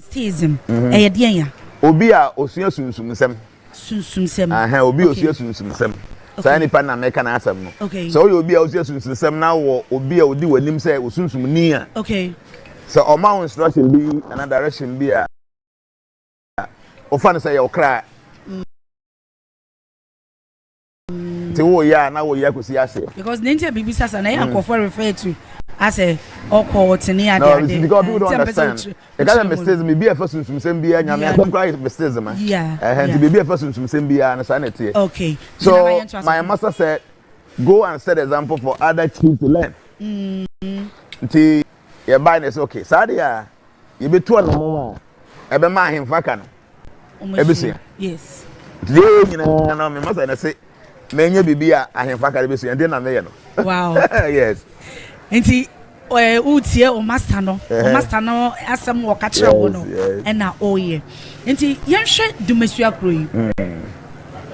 Theism. Ya. Obi a osua sunsumsem. Sunsumsem. Obi osua sunsumsem. Say any pan na make na asem no. So you obi a osua sunsumsem na wo obi a odi wanim say osunsum ni a. Okay. So o ma instruction bi and direction bi a. O fa no say you cry. Ti wo ya na wo ya kosi ase. Because ninja bibi sasa na yan kofo refer to as a oko tini ade ade. No, because people don't understand. The guy mistakes me be a first sunsumsem bi a nyame atom cry mistakes man. Yeah. To be a first sunsumsem bi a na sa na tie. Okay. So my master said go and set example for other kids to learn. Nti ye buy this okay. Sade ya ye betu na mo a ebe ma ahemfa ka no. Ebesia. Yes. Today nyina na me master na say menye bibi a ahemfa ka ebesia ndi na me ye no. Wow. Yes. Nti utie o master no asem wo ka kire wo no e na oye. Nti yenhwe Dumesua kroyi.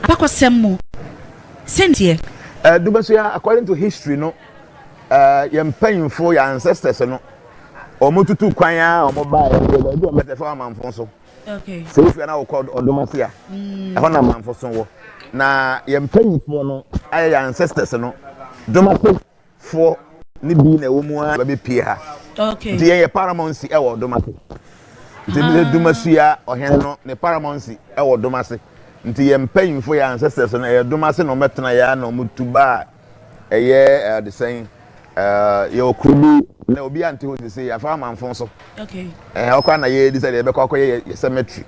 Abakosem mu sentie Dumesua according to history no yem panyimfo ya ancestors no omotutu kwan a omoba e do metefa amanfo so. Okay. So if you na called Odumasia e ho na amanfo so wo na yem panyimfo no ay ancestors no Dumafest for ni bi na wo mu a be pie ha. Okay. Di ye paramountcy e wo Dumafest. Di Dumesua ohene no ne paramountcy e wo Dumafest. Nti ye mpanyimfo ya ancestors no e Dumafest no metena ya na mutuba eye the same ye okubi na obi ante ho say afa amanfo so. Okay. Okwa na ye decide be kwa ye cemetery.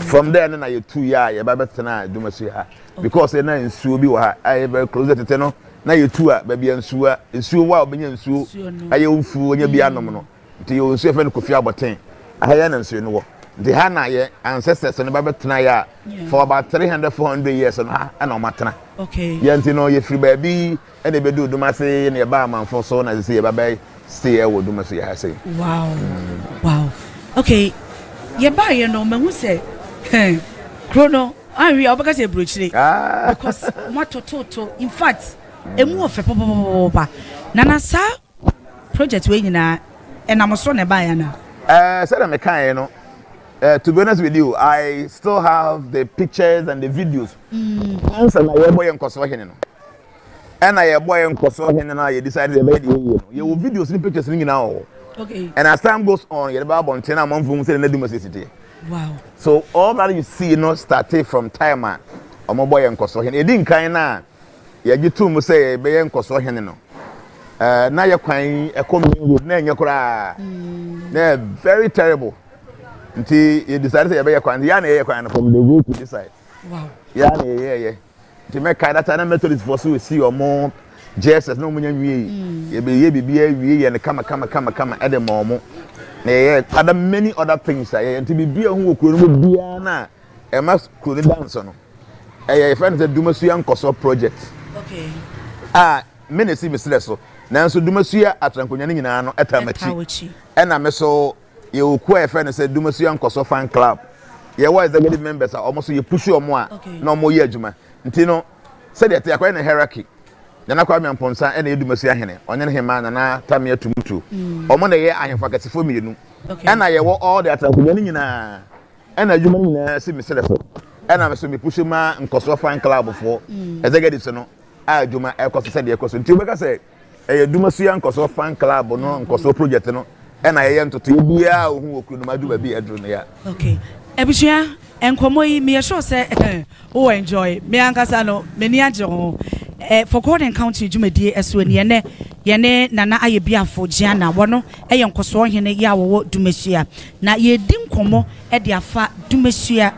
From there na ye 2 year ye ba betena Dumesua because na nsuo bi wo ha aye very close tete no na ye 2 a ba bia nsuo wa obenya nsuo aye ofu onya bia nom no nti ye nsuo fe no kofi aboten ahaya na nsuo no wo nti ha na ye ancestors no ba betena ya for about 300-400 years no ha na o matena. Okay. Ye nti no ye free ba bi e na be do Dumase na ye ba amanfo so na say ye ba ba stay e wo Dumase ha say. Wow. Wow. Okay. Ye ba ye no mahu say Chrono we obaka say brochire because matototo in fact emu ofe papa nana sa project we nyina enamoso ne ba ya na said me kan no to be honest with you I still have the pictures and the videos answer na ye boy nkoso hene no and na ye boy nkoso hene na ye decide the bed ye no ye videos ni pictures ni nyina o. Okay. And as time goes on ye ba bonten na monfo say na Dumase city. Wow. So all that you see no started from time a omo boy nkoso hene e di nkan na ye gitu mu say be ye nkoso hene no na ye kwan economy road na enye kura na very terrible nti ye decide say ye be ye kwan ya na ye kwan from the road to this side. Wow. Ya na ye nti me kai that na methodist for so we see omo Jesus no munya nwie ye be ye bibia wie ye ne kama edem omo na ye other many other things ye nti bibia hu okuro no bia na e mas kuro dance no ye friend say Dumesua nkoso project. Okay. Me na si business so nanso Dumesua atrankonya ni nyina no etamachi e na me so ye oku e friend say Dumesua nkoso fan club ye wa executive members almost ye push omo a na omo ye adwuma nti no say dey akwa na hierarchy Jnana kwa mponsa e na Dumesua hene onye ne hema na tamia tumutu omo na ye ahemfa kasefo mienu e na ye wo all the atrankonya ni nyina e na adwuma ni nyina si business so e na me so me push ma nkoso fan club for executive no adwuma e koso se de koso nti obeka se e Dumesua nkoso fan club no nkoso project no e na ye ntoto bia ohu okuru no madu ba bi edru no ya. Okay. Ebusua enkomo yi me sure say o enjoy me ankasa no me ni age ho for God and County dwumadie eso ne ye nana aye biafo Jnana wono eye nkoso hene ya wo Dumesua na ye di nkomo e de afa Dumesua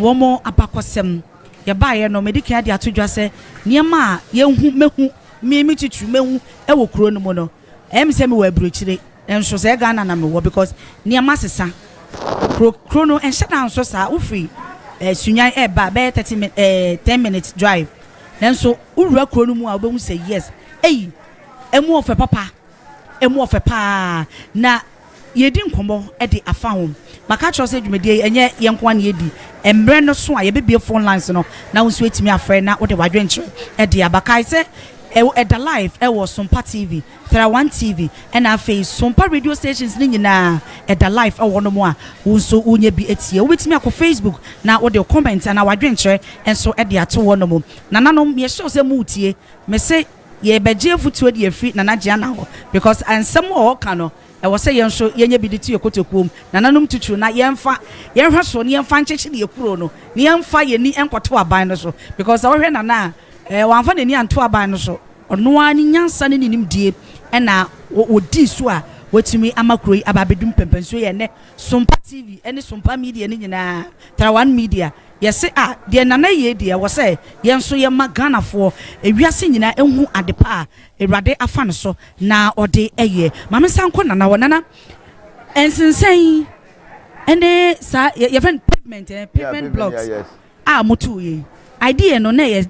womo apakosem ye ba ye no medika de atodwa se niema ye hu mehu mi tutu mehu e wo kuro no mo no em se me wa brochire enso se Ghana na me wo because niema sesa chrono and shut down so sa ufri sunya e ba be 10 minutes drive then so ura chrono mu a obehu say yes emu of papa emu of pa na yedi nkomo e de afa hom maka cho say dwumedie enye yenkwa na yedi embre no so a ye bebie phone lines no na wonso etimi afre na wo de wadwenche e de abakai say at the live was Sompa TV, Teraone TV, and I face Sompa radio stations nina at the live one more so unye be at here with me on Facebook now what your comments and our adventure and so at the atu one more nana me show se mutie me say ye beje futu de free nana Jnana because and some more kano I was saying so yenye be the to your kotokum nananum tutu na yemfa yenhwa so ne yemfa ncheche de ekuro no ne yemfa ye ni enkoto aban no so because awhwe nana wamfa ne ni anto aban no so ono ani nyansa ne nim die na odi so a watumi amakroi ababedum pempenso ye ne Sompa TV ene Sompa media ne nyina Teraone media yes de nana ye de wo say yenso ye magana fo ewiase nyina enhu adepa ewrade afa no so na ode eye mame sanko nana wonana ensensen ene sa ye friend pavement blocks yes. Motu ye idea no na ye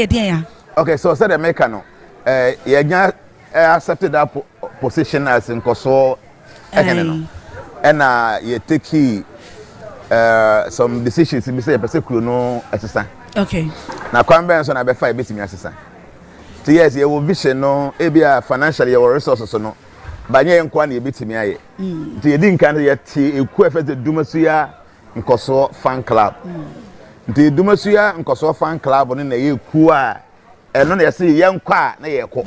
den ya. Okay, so said the mechano ye accepted that position as in koso and you take some decisions be say person no assistant. Okay. Na kwambe so na be fa betimi assistant. So yes, you will vision no e bia financially your resources no. Banye nkwa na betimi aye. Nti yedi nkan ye ti eku efete Dumasuya nkoso fan club. Nti Dumasuya nkoso fan club no na ye ku a eno na yesi ye nkwa na ye ko.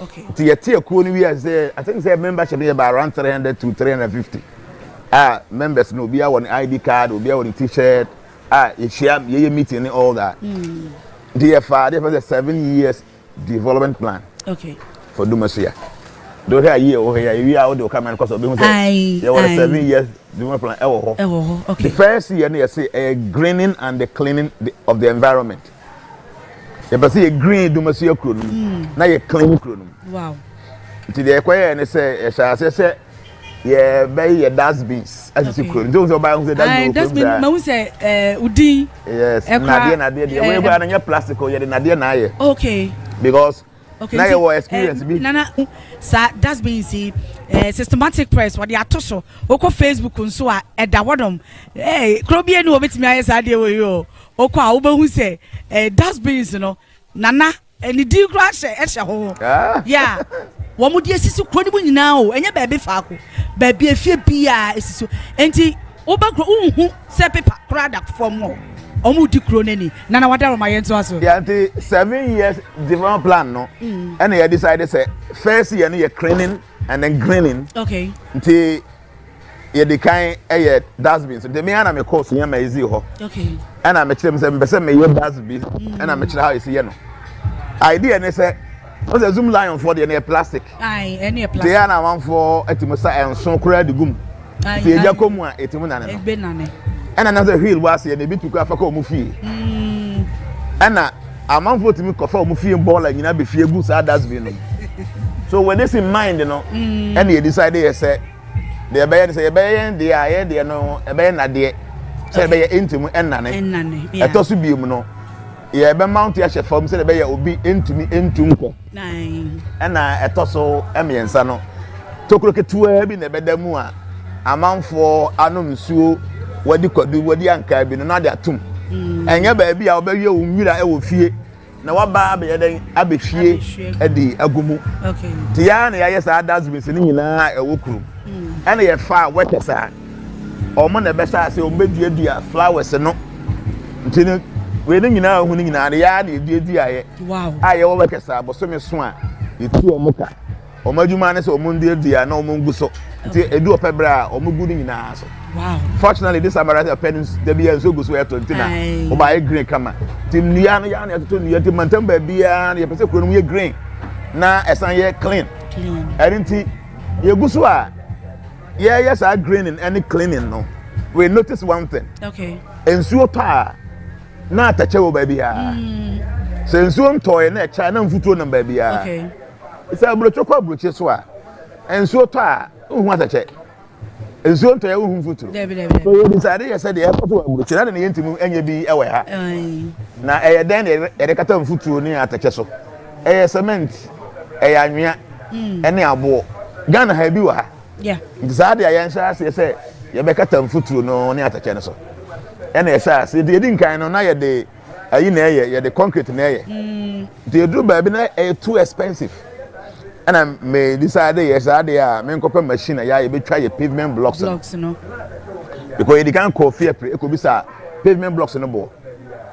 Okay. Nti ye ti eku no wi as I think say membership be around 300 to 350. Members no be on ID card, will be on t-shirt, you share your meeting and all that. DFR, there was a 7 years development plan. Okay. For Dumasuya. Don't have a year over here, you are out come and cause of doing there was a 7 years development plan. Okay. The first year, they say a greening and the cleaning of the environment. You see a green Dumasuya crew, now you clean crew. Wow. Today, and they say, yeah, buy your dustbins. As you could. Those are buying the dustbin. Mo say udi. Yes. Nadia. We go on your plastic or your Nadia na. Okay. Because now your experience be. Nana, sa dustbins systematic press what they are so. Oko Facebook nso a eda wadom. Krobie no obetimi aye sa de we yo. Oko a obehu say dustbins no. Nana eni di kra hye ho. Yeah. Womu die sisi kroni mu nyina o enye baabi faako baabi afie bia esiso enti obakro unhu se paper krada from o omu di kroni ni nana wadaro ma yento aso yeah enti 7 years development plan no and they decided say first year no you cleaning and then greening. Okay. Enti ye the kind dustbin so the me ana me course nya ma easy ho. Okay. And I me tell me say me your dustbin and I me tell how you see no idea ne say what's a zoom lion for the plastic? Aye, any plastic. They are now one for Etimusa and so credit gum. The Jacoma, Etimuna, and another hill was here, the bit to Kafako Mufi. Anna, a month for me, Kafo Mufi and ball and you know, be fear goose are dustbin. So, when this in mind, you know, and they decided, they said, they are baying, say, baying, they are here, they are no, a bayan at the say, intimate and none. A tossibium, no. Yeah, be mount ya from say be obi entumi entumko na etoso emiensa no tokroke tuwa bi na bedamu a amanfo anomsuo wadi kwadu wadi anka bi no na de atum enye ba bi a obawie onwira e wo fie na waba be yeden abehwie edi agumu. Okay. Tia na ya yesa dustbins ni nyina e wo kuru ena ye fa wetesa omo na be sa se ombeduadua flowers no ntini we ni nyina hu ni nyina ya na eduadu aye. Wow. Aye wo bekesa boso me so a etu omuka omadwuma ne se omunde adua na omunguso nti edu opebra omugu ni nyina so. Wow. Fortunately this American pens the be so guso eto ntina o ba green kama tim nua no ya na eto nua tim mantam ba bia na ye pese kuro no ye green na esan ye clean erinti ye guso a yes are green and any cleaning no we notice one thing. Okay. Ensuo ta na atache wo ba bia se ensuo ntoye na echa na mfutuo na ba bia. Okay. Isa abrochokwa abroche so a ensuo ta hu atache ensuo ntoye hu mfutuo. So you decided you said the airport wa abroche na ne yentimu enye bi ewe ha na eye den de kata mfutuo ni atache so eye cement eye anwea ene abo Ghana ha bi wa ha. Yeah. Decided ayen sha say ye be kata mfutuo no ni atache ne so ene sha say de din kan no na ye de ayi na ye the concrete na ye the do baby na too expensive and I may decide yes I dey me nkopa machine ya ye be try your pavement blocks no because you can call fear it could be sa pavement blocks no bo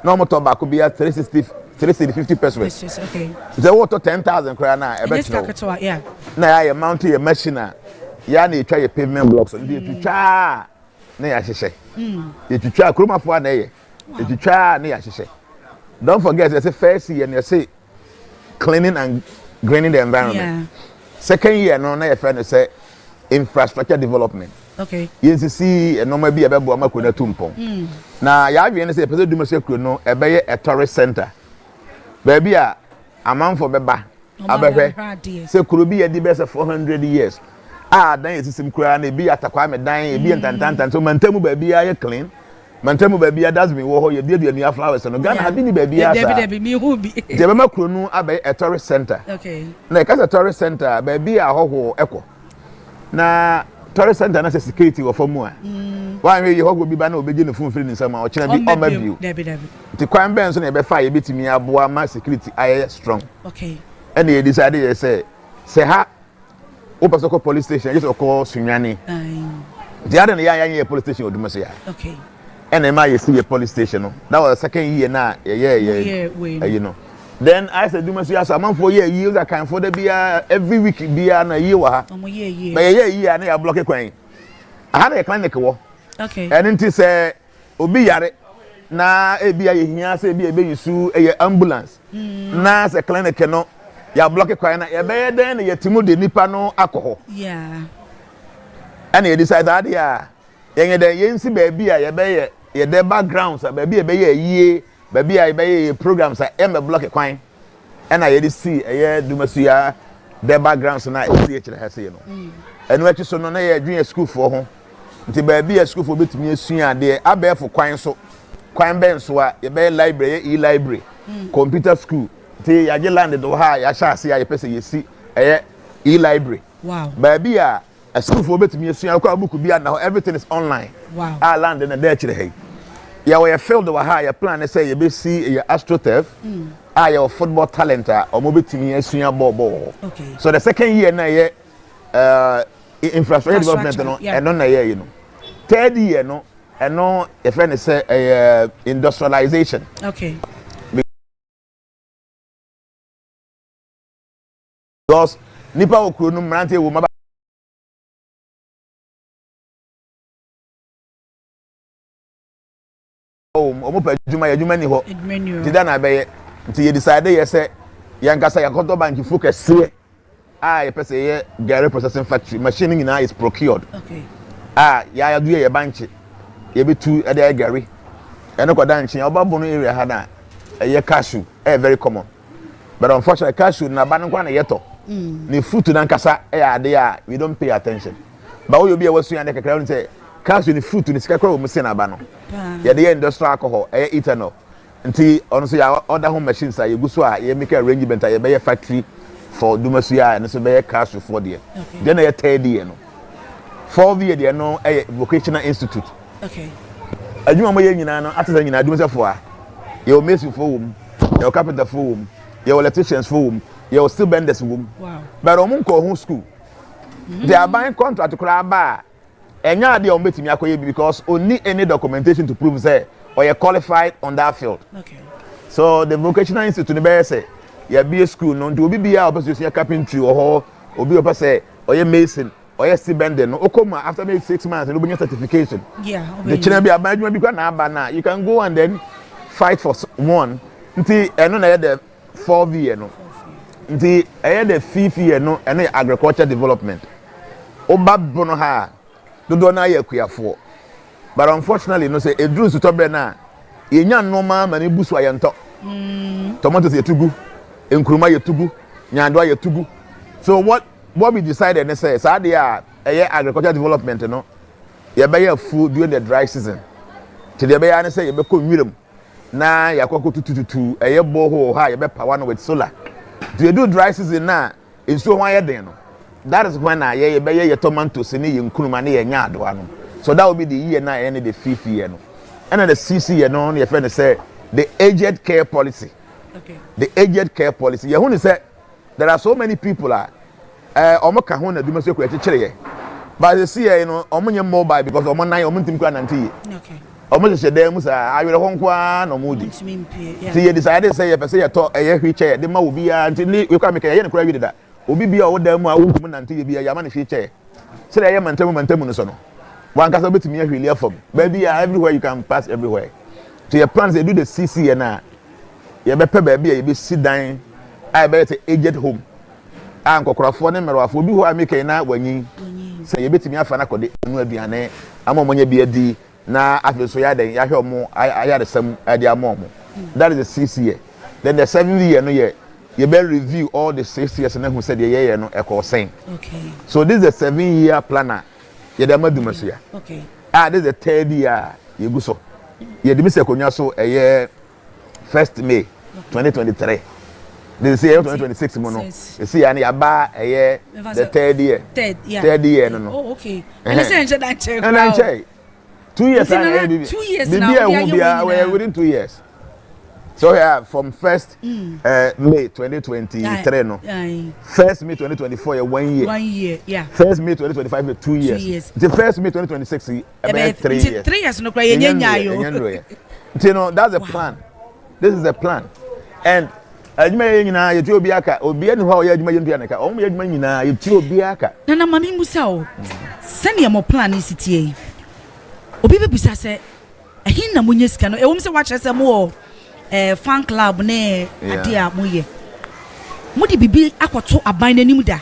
no motor back could be at 350 pesos okay the water 10,000 kra na e be tro yeah na ya mount your machine ya na try your pavement blocks and you twa na ya hyehyɛ you twa kromafo na ye you twa na ya hyehyɛ. Don't forget, there's a first year and you say cleaning and greening the environment. Yeah. Second year, no, na friend say infrastructure development. Okay. You see, no maybe a baby ama kuna tumpo. Now, ya have say person do me say no, a tourist center. Baby a man for beba. Abebe. Say could be a the best of 400 years. Ah, then you see some kura na be atakwa me dan, be entantantan. So mantemu baby a clean. Mantemu baby a does me wo you dey do flowers no Ghana have ni baby asa. Debi me who be. Je be makro no abai a tourist center. Okay. Na e ka tourist center baby a hoho eko. Na tourist center na say security wo famu a. Wan we ye hoho bi ba na obeji ne phone free ni nsama o kira bi o ma biu. Debi. Ti kwan ben so na e be fa ye betimi aboa ma security aye strong. Okay. And ye decide ye say ha o paso ko police station just ko Sunyani. The other na police station Odumase ya. Okay. And then I see a police station. No? That was the second year now. Yeah. You know. Then I said, "Do you a man for years? I can for the beer every week beer na year wa." But yeah, na block a coin. I had a clinic war. Okay. And it say, "Obi yare na beer here say be you sue a ambulance." Na say clinic no, ya block a coin. Ya be then ya timu de nipa no alcohol. Yeah. And he decided that yeah, yensi baby a ye ye the backgrounds baby e be ye baby a be programs a em block kwan and I see e Dumasuya the backgrounds na e see kire hase no enu achi so no na ye adwen school for ho nti baby a school for betimi asua de abefo kwan so kwan ben so a ye be library library computer school nti ya ge land do ha ya sha ase ya pese ye si library wow baby a school for betimi asua kwa book bi na everything is online. Wow. I land in the day today. Yeah, we field over high. Your plan say you be see your astroturf. Your football talent or mobile team senior ball. Okay. So the second year na infrastructure development no and no na you know. Third year no and no if any say industrialization. Okay. Because nipa okuro no mrante wo maba omopa adwuma ni ho dida na be nti ye decide ye say yankasa yakoto bank focus ye ye pese ye gari processing factory machine nyina is procured. Okay. Ya do ye bank ye betu e dey gari ene koda nche obabo no area ha na ye cashew very common but unfortunately cashew na ba nkwa na yeto ni fruit na nkasa ade we don't pay attention but we obi e wasu ya de kakra no say cashew ni fruit ni sika kwa o muse na ba no ya de industrial alcohol ethanol nti ono so ya order home machines a yeguso a ye make arrangement a ye be factory for Dumasuya and so be cashew for there then ye third year no fourth year there no vocational institute. Okay. Adwuma mo ye nyina no atesa nyina Dumasuya for a ye o mason for wom ye o carpenter for wom ye o electricians for wom ye o steel benders wom. Wow. But o mun ko ho school they are buying contract kura ba enya ade o betimi akoye because only any documentation to prove say or you qualified on that field. Okay. So the vocational institute be say you be a school no do obi bia o person carpentry or obi o person or you mason or you steel bender no okoma after maybe 6 months no be certification. Yeah. The china be abadwuma bi kwa na aba na you can go and then fight for one nti eno na the 4th year no nti the 5th year no eno agriculture development oba bono ha do na ye kuafo but unfortunately no say edru su tobre na yenya nnoma ma ne busu ayento tomatoes yetugu enkuruma yetugu nyando yetugu so what we decided and say say there agriculture development no ye be ya food during the dry season till ye be ya say ye be ko nwirem na yakoko tututu borehole ha ye be power no with solar do you do dry season na enso ho ayeden no that is when ye be ye tomatoes ni ye nkuruma ni ye nyado ano. So that will be the year now and the 5th year no. And then the 6th year no your friend say the aged care policy. Okay. The aged care policy. You want to say there are so many people omo ka ho na duma so kire but you see omo mobile because omo nan omo ntim kwa nanti. Okay. Omo se dem sa awere ho nkwa na omo di. See you decided say you person you talk wheelchair de ma obi a nti we kwa make ye ne kura wi da. Obi bia wo da mu a wontum nanti bia ya ma ne wheelchair. Say ye mantamu no so no. One can be to me really from baby everywhere you can pass everywhere. So your plans they do the CC na you be baby you be sit down I be aged home. And kokrafo ne merwafo bi ho ameke na wanyin say you betimi afa na kode anu aduane amomonye bi adi na afeso ya den ya hwe omo ayaresam adi amomo. That is the 6 year. Then the 7 year no year you better review all the 6 years and who said yeah no e ko saying. Okay. So this is the 7-year planner. You dey maduma so ya. Okay. This is the 3rd year you go so. You dey say konya so first May 2023. This year 2026 mo no. You see ani aba the 3rd year. 3rd year no. Oh okay. And say enche dan check. And I check. 2 years 2 years now. We are within 2 years. So yeah, from 1st May 2023 no. 1st May 2024 1 year. 1 year, yeah. 1st May 2025 2 years. 2 years. The 1st May 2026 about 3 years. 3 years no cry nyanya yo. You know that's the plan. This is the plan. And adwuma nyina ye ti obi aka obi eni ho ye adwuma ye ntua naka omo ye adwuma nyina ye ti obi aka. Na mami musa o. Sane mo plan isitie. Obi bebusa se ehin na munye sika no ewom se wa kyerese mo fan club ne ade a moye mudi bibi akoto aban nanim da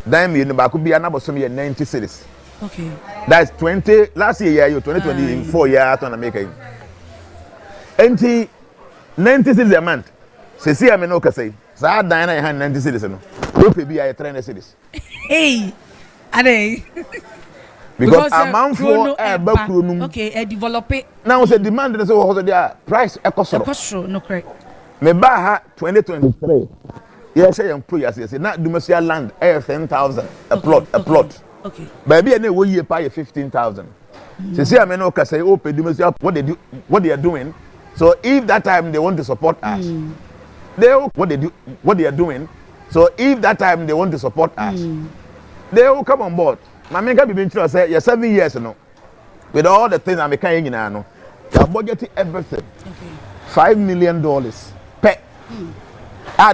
dan me no ba ko bia na bosom ye 90 cities. Okay, that's 20 last year 2024 year ato na make it enti 90 cities a month se see am no ka say sa dan na 90 cities no o pe bia ye 300 cities. Hey ade because amount for bakronum okay develop it now say demand say what there price ekosoro no correct me ba ha 2023 yeah say em pro say na Dumasia land 10,000 a plot okay baby na wo yie pa 15,000 say am no ka say o pe Dumasia what they are doing. So if that time they want to support us what they are doing. So if that time they want to support us they will come on board. My main can be been true say 7 years no with all the things I'm making nyina no they are budgeting everything. Okay. $5 million per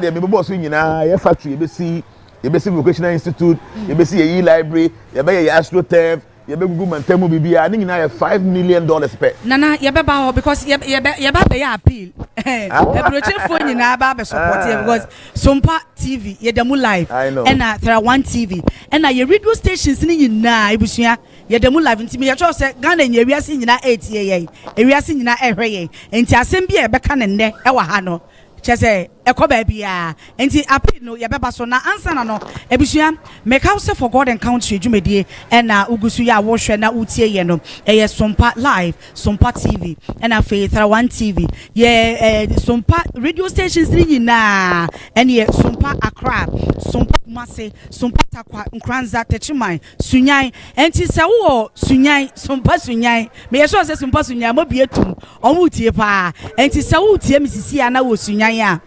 they be boss nyina your factory you be see vocational institute you be see a library you be astroturf you be go mantemu bibia ni nyina $5 million per nana you be ba because you be appeal ebroche phone nyina ba be support you because Sompa TV you demo live and Teraone TV and your radio stations ni nyina ebusua you demo live ntimi you say Ghana nya wiase nyina 8 ye wiase nyina ehwe ye enti asem bia e beka ne nne e wa ha no chese ekoba bia enti appeal no ye beba so na answer na no ebusua make house for God and country dwumedie na ugusu ya wo hwe na utie ye no ye Sompa live Sompa TV na Teraone TV ye Sompa radio stations ni nyina ye Sompa Accra Sompa Kumasi Sompa Takwa Nkranza Techiman Sunyan enti se wo Sunyan Sompa Sunyan me ye so se Sompa Sunyan mo bietum omu tie pa enti se wo tie misisi ana wo Sunyan ya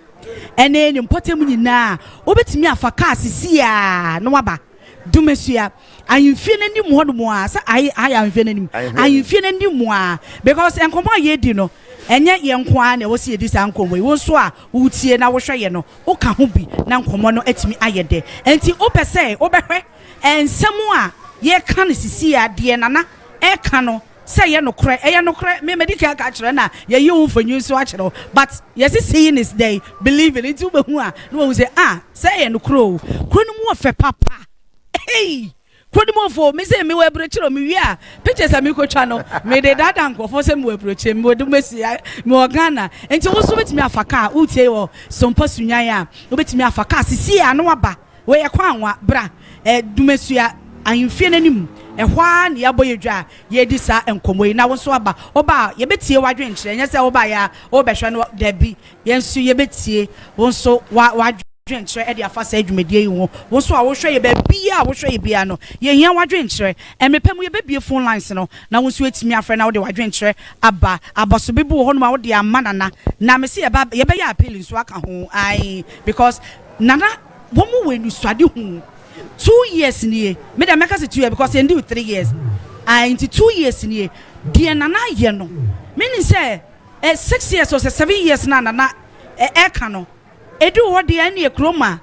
ene ni mpotem nyina obetimi afa car sisi a no waba Dumesua ayimfie nanim hodomo a sa ayamfie nanim ayimfie nanim a because enkomo ye di no enye ye nko a na wo se edi sa nkomo wo nso a wo tie na wo hwe ye no wo ka ho bi na nkomo no etimi ayede enti opese obehwe ensem a ye ka ne sisi a de nana e ka no say ye no kre me medical ka kire na ye yi wo fanyu so a kire but yes seeing is day believe it you be hu a no we say say ye no kro mu ofe papa hey mu fo me say me we brochiro me wi a pictures a me ko twa no me de dada nkofo say me we broche me do mesi me Ghana enti wo so betimi afaka utie wo Sompa sunyan a wo betimi afaka sisi a no aba we ye kwanwa bra Dumesua ayimfie nanim ehwa ne yaboyedwa ye di sa enkomoyi na wonso aba oba ye betie wadwen kire nya se oba ya obehwe no da bi ye nso ye betie wonso wa dwenkyerɛ ɛde afa sɛ adwumadie yi ho wo so a wohwɛ yɛ baabia a wohwɛ yɛ bia no yɛhia wadwenkyerɛ ɛmepɛ mu yɛbɛbie phone lines no na wo so atumi afrɛ na wode wadwenkyerɛ aba abɔso bi wo hɔ no ma wode ama nana na me se yɛbɛyɛ appeal nso aka ho ai because nana wo mu wɔ nsuade ho 2 years nie me da meka se 2 years because you do 3 years into 2 years nie die nana yɛ no meaning say 6 years or 7 years na nana eka no edu ho de ani ekroma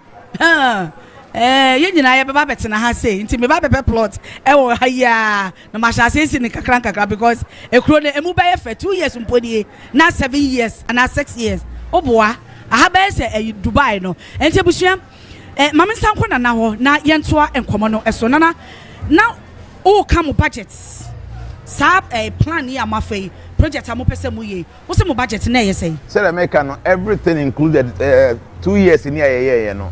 ye nyina ye beba betena ha say nti me ba bebe plot e wo ha ya na ma sha say ni kakra because ekro ne emu ba ye fa 2 years mpodie na 7 years and na 6 years oboa aha ba say Dubai no enti abusua mama nsanko na ho na ye ntoa enkomo no eso na o come budgets sa plan ya mafei project am pese mu ye wo se mo budget na ye say say America no everything included 2 years in here no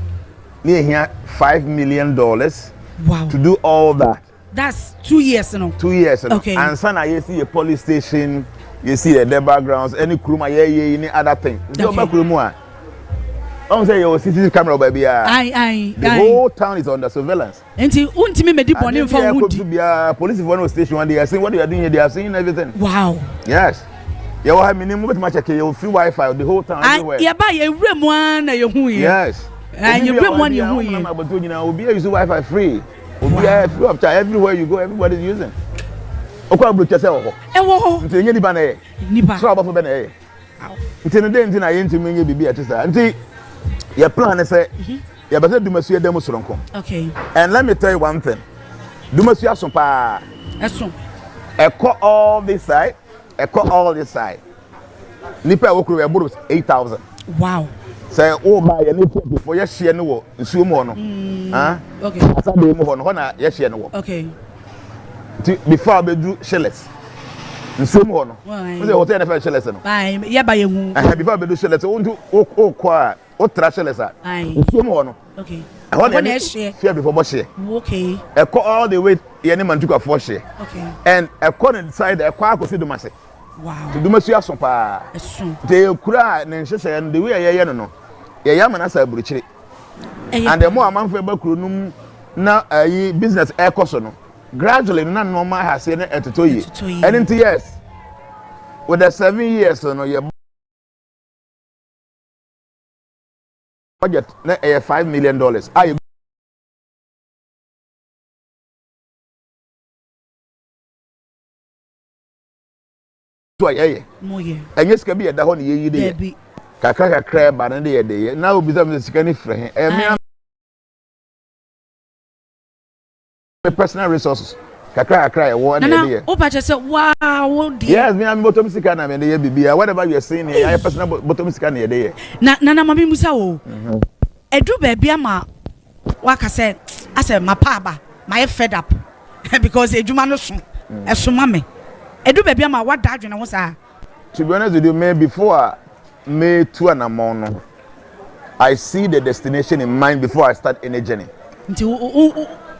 near here $5 million. Wow. To do all that. That's 2 years, no? 2 years. Okay. And son, you see a police station, you see the backgrounds, any kruma, any other thing. Okay. Don't say your CCTV camera, baby. The whole town is under surveillance. And me medi boni for to be a police one station one day. I see what you are doing here. They are seeing everything. Wow. Yes. You have minimum much okay. You free Wi-Fi the whole town everywhere. Yeah, buy a room one. Yes. And you bring one you will be using Wi-Fi free. Will be free of charge everywhere you go. Everybody is using. Okwa bro chese wo. Nti nye nipa na ye. Nipa. So abafo be na ye. Nti ne dey nti na ye nti menye bibi atisa. Nti your plan is say you better Dumafest dem soronko. Okay. And let me tell you one thing. Dumafest Sompa. Eso. Eko all this side. Eko all this side. Nipa wokru we buru 8,000. Wow. Say oh buy any before you share no wo nsuo mu no. Okay. Asa dey mu ho no na you share no wo. Okay. Before be do shillers. Nsuo mu ho no. We say hotel na fa shillers no. Bye. Ye ba ye hu. Before be do shillers o kwa o tra shillers a. Nsuo mu ho no. Okay. I na share before bo share. Okay. E call all the way ye ne mantuka for share. Okay. And e call inside e kwa akosi Dumafest. Wow. Dumafest Sompa. Eso. They kura na nhyehyɛ the way ye no. Ye ya mana sa buruchiri. And the more amanfo ba kuro num na business e koso no. Gradually na normal has say na etoto yi. And into yes. With the 7 years no ye budget na $5 million. Aye. To aye. Moye. Enye sika bi ye da ho ne ye yi de. Kakra ba na de ye de. Na obi zam sika ni frɛ he. Me personal resources. Kakra ye wo na de ye. O ba je say wow de. Yes, me am bottom sika na me de ye bibia. Whatever you are saying here, I personal bottom sika na ye de ye. Na mama musa wo. Edu ba bia ma waka say ase mapa aba, my fed up because edwuma no so. Esoma me. Edu ba bia ma wada adwene ho sa. To be honest with you, me before May 2 and amount, I see the destination in mind before I start any journey.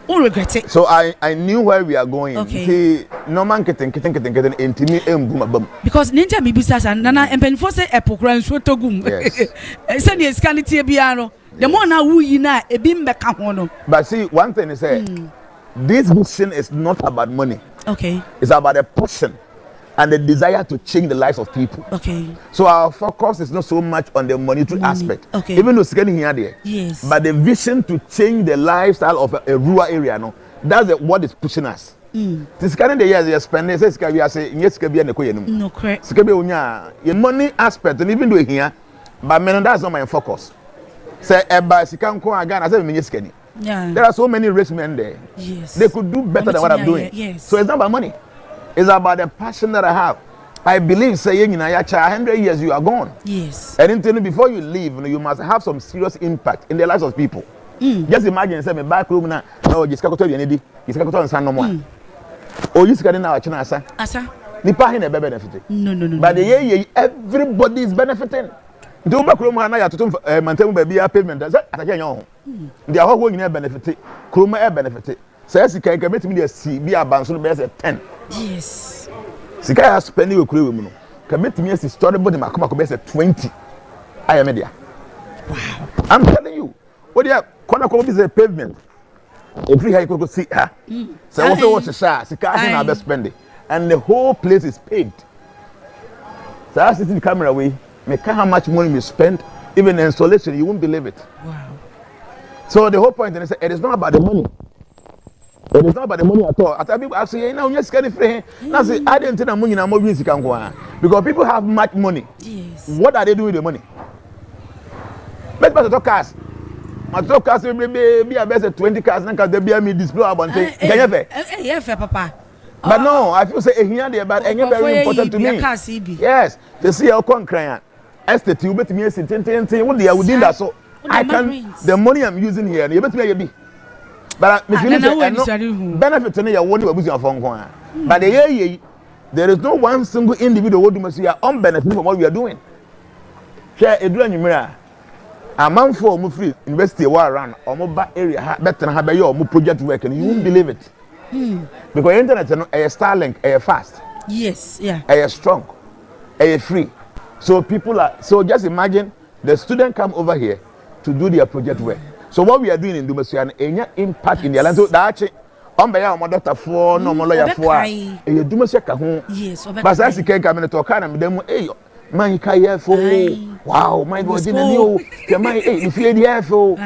Regret it. So I knew where we are going. Okay. No man getting intimi boom. Because ninja mi bisa nana empenfo se epokra nso togum. Yes. Say the scanity bia no. The more na wu yi na ebi mbeka ho no. But see, one thing is this vision is not about money. Okay. It's about a passion and the desire to change the lives of people. Okay. So our focus is not so much on the monetary aspect. Okay. Even though it's getting here there. Yes. But the vision to change the lifestyle of a rural area, no, that's what is pushing us. This kind of the years you spend, we are saying yes, can be an equation. No correct. Your money aspect, and even though here, but man, that's not my focus. Say about Sikanko again, I said, Miniscani. Yeah. There are so many rich men there. Yes. They could do better than what I'm doing. Yes. So it's not about money. It's about the passion that I have. I believe, saying in 100 years you are gone. Yes. And then before you leave, you must have some serious impact in the lives of people. Just imagine, say, my back room now, oh, just go to the ND, just go to the San Nomon. Oh, you can now, Asa. Nipa hin ebe benefit. No. But the year everybody is benefiting. Do back room na ya to maintain baby payment. That's atake yon. They are all going benefit. Kroma e benefit. Say sika nke metimi dey see bi abanso no be say 10. Yes. Sika ya spend we kure we mu no. Ka metimi asi story body makoma ko be say 20. I am media. Wow. I'm telling you. What yeah, corner is a pavement. Every high could see her. So also what's a shot, I best spend it. And the whole place is paved. So I sit in the camera away, make how much money we spend, even the installation, you won't believe it. Wow. So the whole point is it is not about the money. It is not about the money at all. At people ask you, now you're scared of free. Now say I didn't tell money now more music can go on. Because people have much money. Yes. What are they doing with the money? Let's talk cars. My talk cars will be a best 20 cars because they be a me display about thing. Can you fair? Yeah, fair, Papa. But no, I feel say here there, but it's very important to me. Yes, they see how come crying. Estate, you bet me say 10. What they are within that so I can the money I'm using here. You bet me be. But if you benefit to your money was your phone. But the there is no one single individual who must see on benefit from what we are doing. Share a drawing mirror. A man for free university war around or mobile area better than have your project work and you won't believe it. Because internet is a Starlink, a fast. Yes, yeah. A strong, a free. So people are so just imagine the student come over here to do their project work. So what we are doing in Dumafest, any impact in the land. So that's on by our doctor for no more lawyer for a Dumafest home. Yes, but as you can come in to kind of them, hey, man, you for wow, my was in the new, if you're the FO,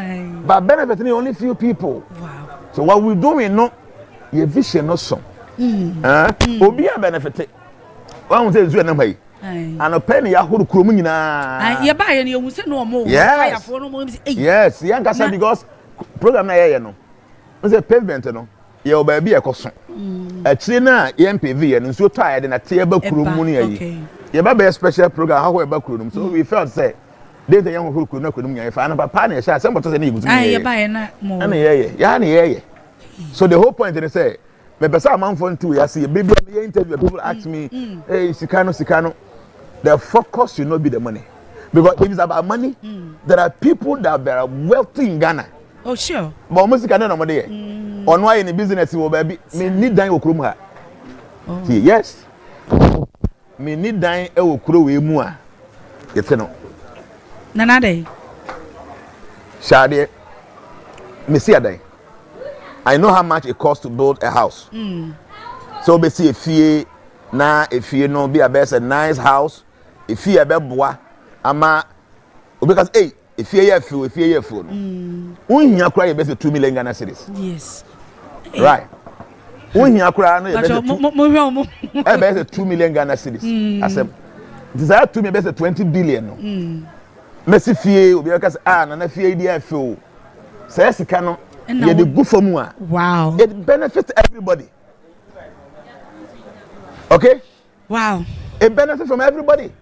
but benefiting only few people. Wow. So what we're doing, no, your vision, no song. Will be a benefit. One says, you know, and a penny, I would come in. You buy and you will say no more. Yes, yes, young person because program, I know. It's a pavement, no. Your baby a custom. A China, MPV, and so tired in a table crew money. You have a special program, however, crew. So we felt say, they the young who could not find a partner, somebody doesn't even. I buy a more. Yeah. So the whole point is say, maybe some month for 2 years, see, baby, interview people ask me, hey, Sicano. The focus should not be the money. Because if it's about money, there are people that are wealthy in Ghana. Oh, sure. But almost Ghana no money. On why in the business you will be, me need dying Okrumha. Yes. Me need dying Okru Mua. It's no. Nanade. Shade. Me see a day. I know how much it costs to build a house. So be see a fee na if you know be a best a nice house. If you have a boy, ama because hey, if you have phone, when you cry, best 2 million Ghana cedis. Yes, right. When you cry, no, best 2 million Ghana cedis. I said, desire to me best 20 billion. Messi fee, because na fee idea feel. Says cano, you the good for more. Wow, it benefits everybody. Okay. Wow, it benefits from everybody.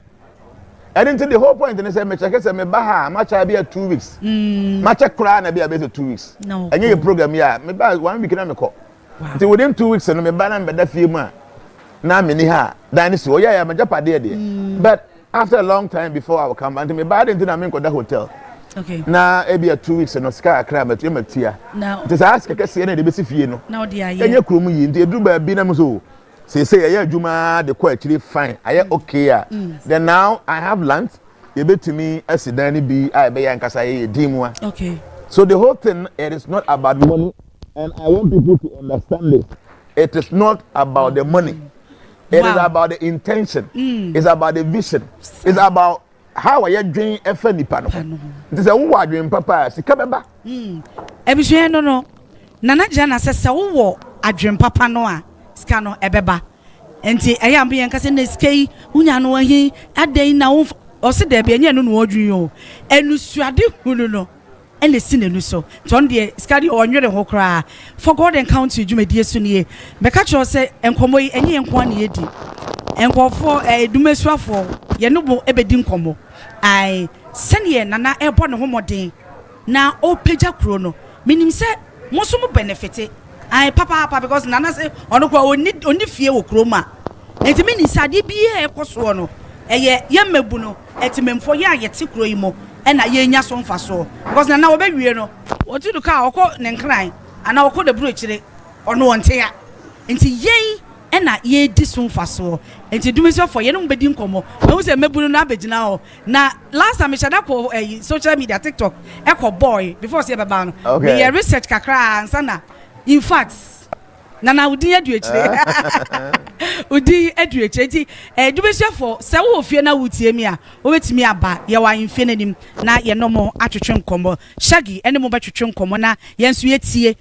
I didn't see the whole point and I said, I guess I'm a baha, much I be 2 weeks. Much a cry and be a 2 weeks. No. And your program, yeah, maybe 1 week and I'm a call. So within 2 weeks and I'm a banana, but that few man. Now, many ha, dinosaur, yeah, I'm a Japan there. But after a long time before I will come and to me, bad into the hotel. Okay. Now, maybe a 2 weeks and Oscar crab at your here. Now, just ask a cassia and the basic, you know. Now, dear, and your crew, you do by Binamuzo. Say, yeah, Juma, the quality fine. I am okay. Then now I have land. You bet to me as a Danny B. I be and Kasai Dimwa. Okay. So the whole thing, it is not about money, and I want people to understand this. It is not about the money. It is about the intention. It's about the vision. It's about how I dream FND panel. It is a word dream, Papa. Sikababa. Ebishe no. Nana Jnana says, so I dream Papa Noah. Scano ebeba enti eya mbe yanka se na skei unya no ahi adai na wo ose de be nya no no odwun o enusuade hunu no ene si nenu so ton de skadi onwere ho kra for God and country dwumedie so ne be ka cho se enkomo yi enye enko an yedi enkofo Dumasuafo ye no bo ebedi nkomo ai sene nana ebo ne homoden na o peja kro no minim se mo so mo benefit I papa because Nana say ono kwa oni fie wo kroma entimi ni sade bie ekoso no eye yemmebu no etimemfo ye ayete kro yi mo e na ye nya so mfa so because Nana wo bewie no otu du ka okọ ne nkran ana okọ de bro chire ono wonte ya enti yen ena ye di so mfa so enti Dumafest for ye no bedi nkomo me say mebunu na abegina ho na last time me shada ko social media TikTok boy before say baba no me ye research kakra ansa na in fact na udi aduachire udi aduachire ti Dumafest for se wo fie na wutie mi a wo betimi aba ye wa mfie nanim na ye no mo atwetwe nkomo Shaggy ene mo betwetwe nkomo na ye nso ye tie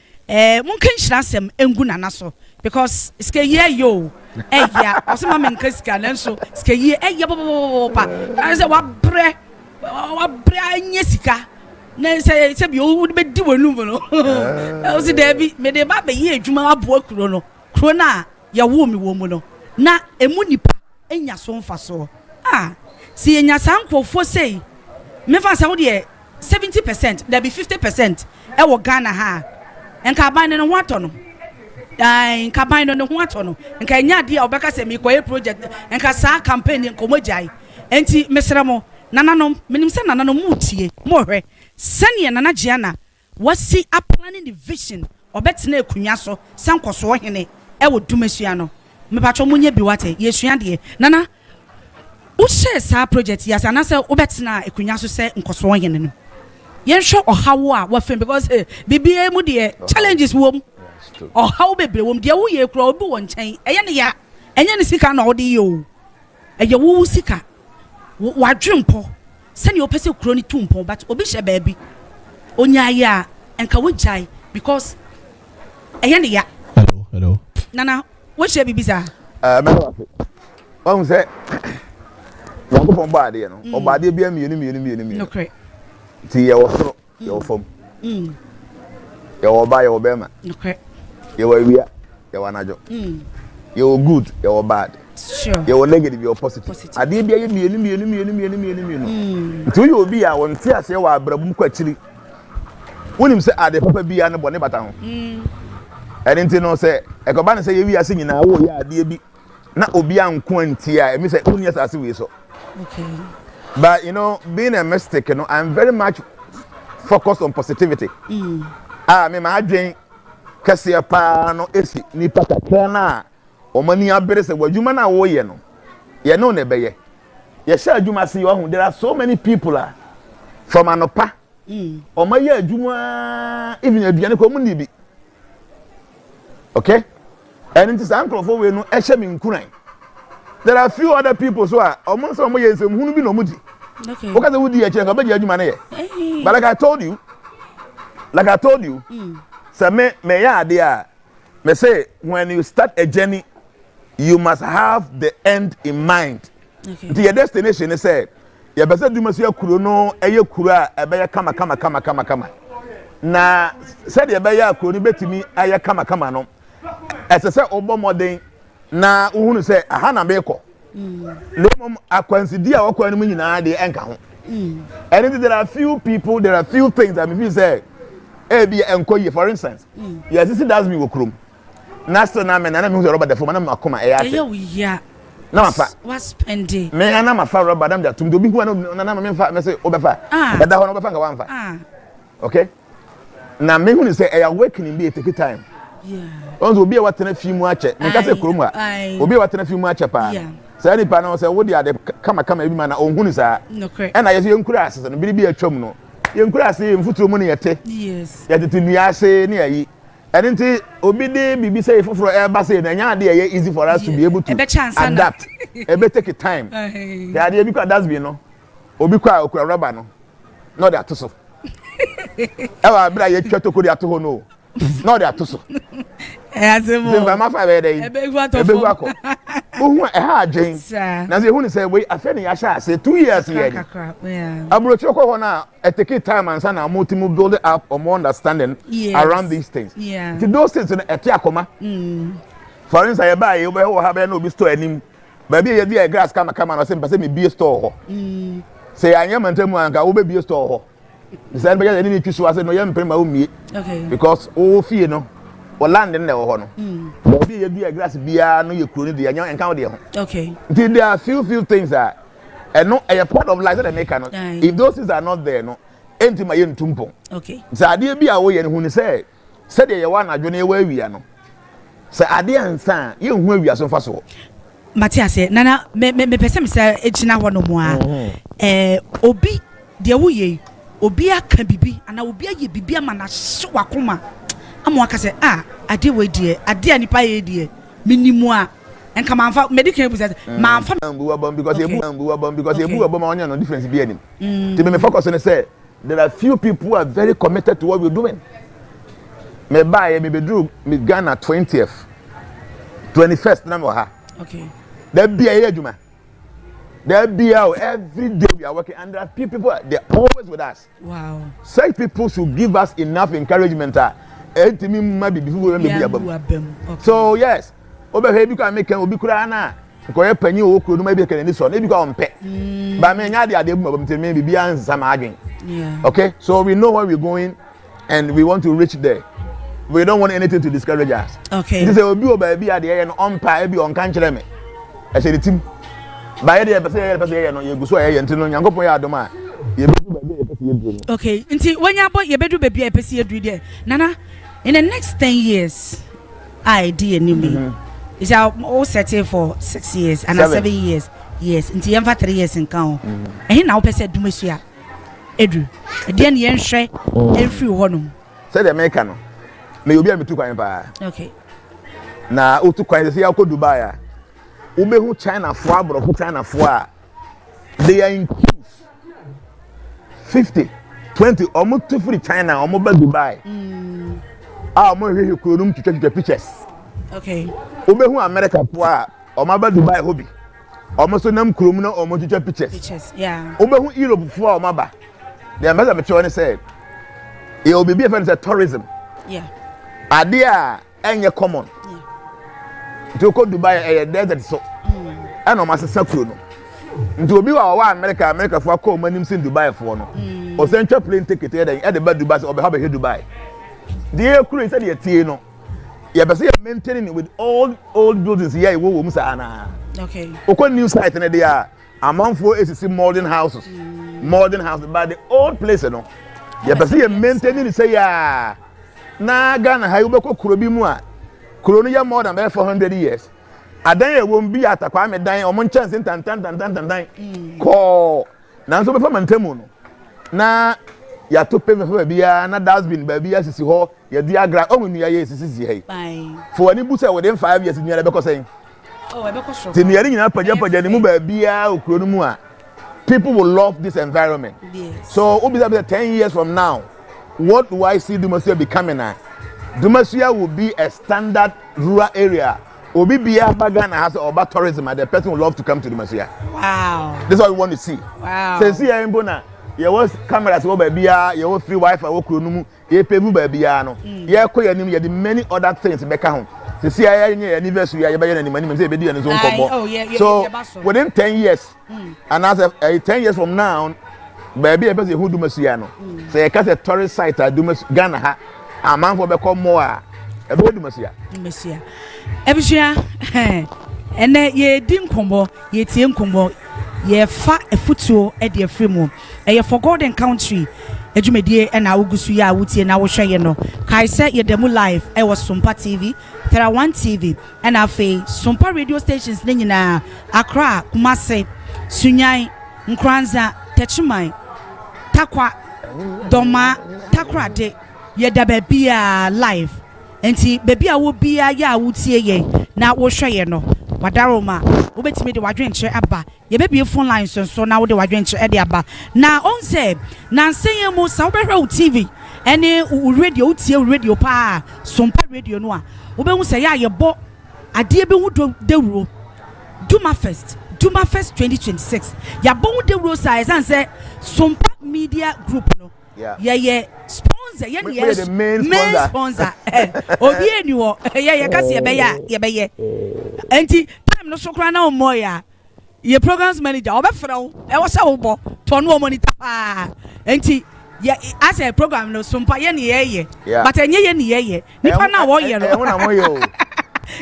munkan hyirasem engu nana so because ske ye yo eya osema menka ska nanso ske ye eya pa say wa bre anya sika na say bi o be di wanu no o si da bi me de ba be ye adwuma abo akuro no kuro na ya wo mi wo mu no na emu nipa enya so mfa so si enya sankofo sei me fa say wo de 70% there be 50% e wo Ghana ha enka ban no ho ato no enka ban no ho ato no enka nya de a obeka se me koye project enka sa campaign nkomojai enti mesremo nananom menim se nananom mutie mo hwe sane nana Jnana wasi a planning the vision obetena ekunya so sankoso hene e wo Dumafest no me patcho munye bi wate yesua de nana wo share sa project yasa na se obetena ekunya so se nkoso hene no yen hwe ohawo a wafem because bibie mu de challenges wom ohawo bebre wom de wo ye kura obi won chen eye ne ya enye ne sika na odi yo eye wo sika wadwempo sani opese kuro ni tumpo but obi hye baabi onya ya enka wo jai because eye ne ya hello nana wo hye bibisa me wa say Yakopon baade ye no obaade bia mienu no correct ti ye wo soro ye wo fom ye wo ba ye wo bema okay ye wo wia ye wo anajo ye wo good ye wo bad sure ye wo negative ye wo positive ade bia ye mienu nti wo obi a won ti ase wo abrabum kwachiri wonim se ade papa bia ne bone bata ho ene nti no se ekoba ne se ye wi ase nyina wo ye ade bi na obi anko anti a emi se woni asase we so okay but you know being a mystic you know I'm very much focused on positivity me ma adwen kase pa no esi ni pakata na omani abere se wadwuma na wo ye no ye no ne beye ye sha adwuma se yo hu there are so many people from anopa omaye adwuma even aduane ko mu ni bi okay and it is ankrofo we no ehye me nkuran there are few other people so omo so omoye nsem hunu bi no mudi okay okaze wudi ye chenga be adwuma na ye but like I told you say me ya ade a me say when you start a journey you must have the end in mind okay the destination is say ye be say Dumafest akuro no eye kuro a ebe ye kama na said ye be ya akuro ni betimi aye kama no ese se obo modern na uhunu se aha na be ko lemom akwansidi a wakwa ni nyina de enka ho and there are few people there are few things that me feel say be enkoye for instance yes this does me wokrom na so na me na me hu rubber de form na makoma e ase yeah na mafa what spending me na mafa rubber dam da tum do bi hu na me fa me say obefa e da ho na obefa nga wanfa okay na me hu ni say e awakening be take time yeah onzo obi e watena fi mu ache me ka say krom a obi e watena fi mu ache pa say ni pa na say wo de ade kama bi ma na onhu ni sa e na yeso yenkura asese no bi atwam no yenkura ase mfuturo mu ne yete yes yete ni ase ne ayi and nti obi de bibi say foforo e ba say na nya ade ye easy for us to be able to adapt e be take time ya ade bi kwa that's be no obi kwa okura rubber no no de atoso e wa bra ye twetoko de atoho no no de atoso azemo ma fa be dey ebegu atofo ohun e ha adwen na say ehun say we afa ne ya sha say 2 years here abrochi ko na take time and sana multiple build up or more understanding around these things to those things na eti akoma for instance you buy you be ho ha be na obi store anim ba bi ye di grass kama no say me be store ho say anya mantamu anka wo be be store ho say be ye ni twiso ase no ye mpema wo mie because o fie no o land in there ho no but bi ye di grass bia no ye kuro ni de anya enka wo de ho okay there are few things that and no a part of life that they make cannot if those things are not there no enti ma ye ntumpo okay say ade bi a wo ye ne hu ni say de ye wa na dwo na ye wa awia no Say ade ansa ye hu awiaso fa so. Matias nana me pese me say ejina ho no mo a obi de wo ye obi aka bibi ana obi aye bibi ama na hye wakoma amo aka say ade we die ade anipa ye die minimu a enka manfa medical bu say manfa because ebu abom onya no difference bi anim ti me focus on say there are few people who are very committed to what we're doing. Me buy me bedru me Ghana 20th 21st na me ha. Okay. That be a juma. That be out every day we are working, and there are people they're always with us. Wow. Such people should give us enough encouragement. So yes, over here you can make obi kura na. Because penny o kuro no maybe can this one. Maybe go pay. But me nya dey maybe be answer my again. Yeah. Okay, so we know where we're going, and we want to reach there. We don't want anything to discourage us. Okay. This will be over be at the end on pay be on can't me. I said the team. By the person no you go so e yent no Nyankopon ya adoma. Ye be be e pese yedru. Okay. Nti when you boy ye bedu baby e pese yedru there. Nana in the next 10 years I did anyway. Is all set for 6 years and 7 years. Yes, nti yem for 3 years in count. Eh na wo pese dumasua. Edru. E de na yen hwe enfri ho no. Say the American no. Me obi am tu kwan pa. Okay. Na o tu kwan say ya ko Dubai a. Ubehu China for abro China for they are in 50 20 almost to free China almost by Dubai. Mo hear kurum to take the pictures. Okay. Ubehu America for almost by Dubai hobby. Almost nam kurum no almost to take pictures. Yeah. Ubehu Europe for almost ba. The ambassador Teraone said it will be a friend tourism. Yeah. Idea enye common. To go Dubai desert so and no master sakuro no nti obi wa America for call manim sin Dubai for no o central plane ticket there at the bad Dubai so be have here Dubai the ekuru said the tie no you be say maintaining it with all old buildings here wo musa na. Okay. Oko new site na there amanfo esisi modern houses but the old place no you be say maintaining say ya na Ghana ha you be ko kuro bi mu a Kuro ya more than 400 years. Adan e won bi atakwa me dan o mon chance tan. Ko na so be fa mantemu no. Na ya to pe me fa bia na dustbin ba bia sisi ho ya di agra o mu ya ye sisi he. Bye. For ani bu say within 5 years nua be ko say. Oh, e be ko so. Ti nua nyina paja ni mu ba bia o kuro no mu a. People will love this environment. Yes. So obi say 10 years from now, what do I see Dumafest becoming now? Dumafest will be a standard rural area. Obi biya Ghana has about tourism and the person will love to come to Dumafest. Wow. This is what we want to see. Wow. So see here in Bona, you was cameras over biya, you was free Wi-Fi, you kunumu, you pay buba biya no. You ko yanim you the many other things beka home. So see here in your anniversary, you buy any money, say be do your own combo. So within 10 years, and as 10 years from now, baby a person who Dumafest no. So you can say tourist site at Dumafest Ghana ha. A man for become more. Everybody Dumafest. Ebusua ene ye di nkombo ye tie nkombo ye fa efutuo e de afrimu e ye for golden country edwumedie e na wogusu ya wotie na wo hweye no kai se ye demu live e was Sompa TV Teraone TV and afi Sompa radio stations ne nyina Accra Kumase Sunyai Nkranza Techimai Takwa Doma Takrade ye da bia live enti baby a wo bia ya wotie ye na wo hweye no wadaroma wo betimi de wadwenche aba ye bebie phone line so na wo de wadwenche e de aba na onse na nsenye mu sa wo behwe wo TV ene wo radio wotie wo radio pa Sompa radio no a wo behu se ya ye bo ade be hu dewuro Dumafest 2026 ya bo hu dewuro sa esanse Sompa media group no yeah sponsor yes main sponsor obi eni wo yeah kasi ye be ye enti time no so kra na omoya ye programs manager obefra wo e wo sha wo bo to no monitor pa enti yeah as a program no Sompa ye ne ye but enye ye ne ye nipa na wo ye no e wona mo ye o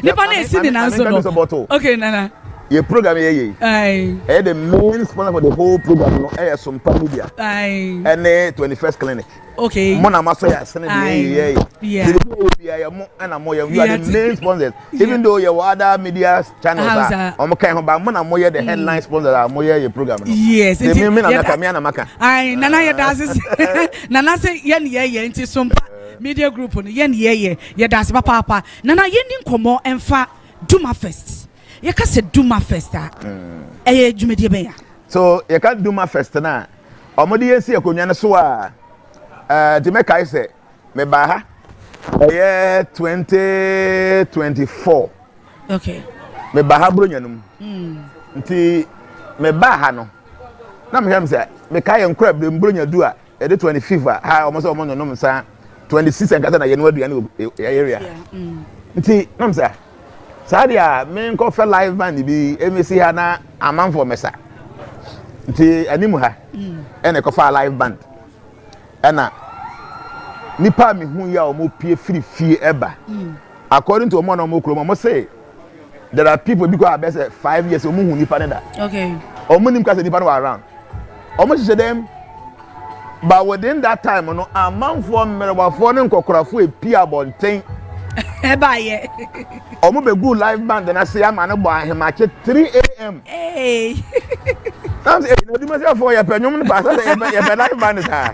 nipa na esi ni nanso no okay nana Your program here. Aye. The main sponsor for the whole program no Sompa media. Aye. And the 21st clinic. Okay. Mona Masoya send yeah. Yeah. And I'm more you are the main sponsors. Even though your other media channels are kind of Mona Moya the headline sponsor are Moya your program. Yes. The mean Maka. Aye, Nana ya does Nana say yen into Sompa media group on yen ye das papa. Nana yen komo emfa Dumafest. You can say Dumafest. Jumedi beya. So you can Dumafest na. Omodi yensi Jnana so the make I say me baha year 2024. Okay. Me baha bro nyanum. Nti me baha no. Na me say me kai encrab de bro nyadu a e de 25 ha almost no no sa 26 and na ye no aduane area. Nti na me say Sadia me nko fe live band bi emesi ha na amanfo mesa. Nti animu ha. Ene ko fa live band. Ena nipa mi hu ya omo pie free fie eba. According to omo na omo kro omo say there are people because I bet 5 years omo hu nipa nda. Okay. Omo nim ka say nipa no around. Omo say them but within that time no amanfo mmerewafo ne nkokorafo epie abonten eba ye. Omo be go live band na say am na bo ahemache 3 a.m. Hey. Now say no do myself for your penyum ne pass say your live band sa.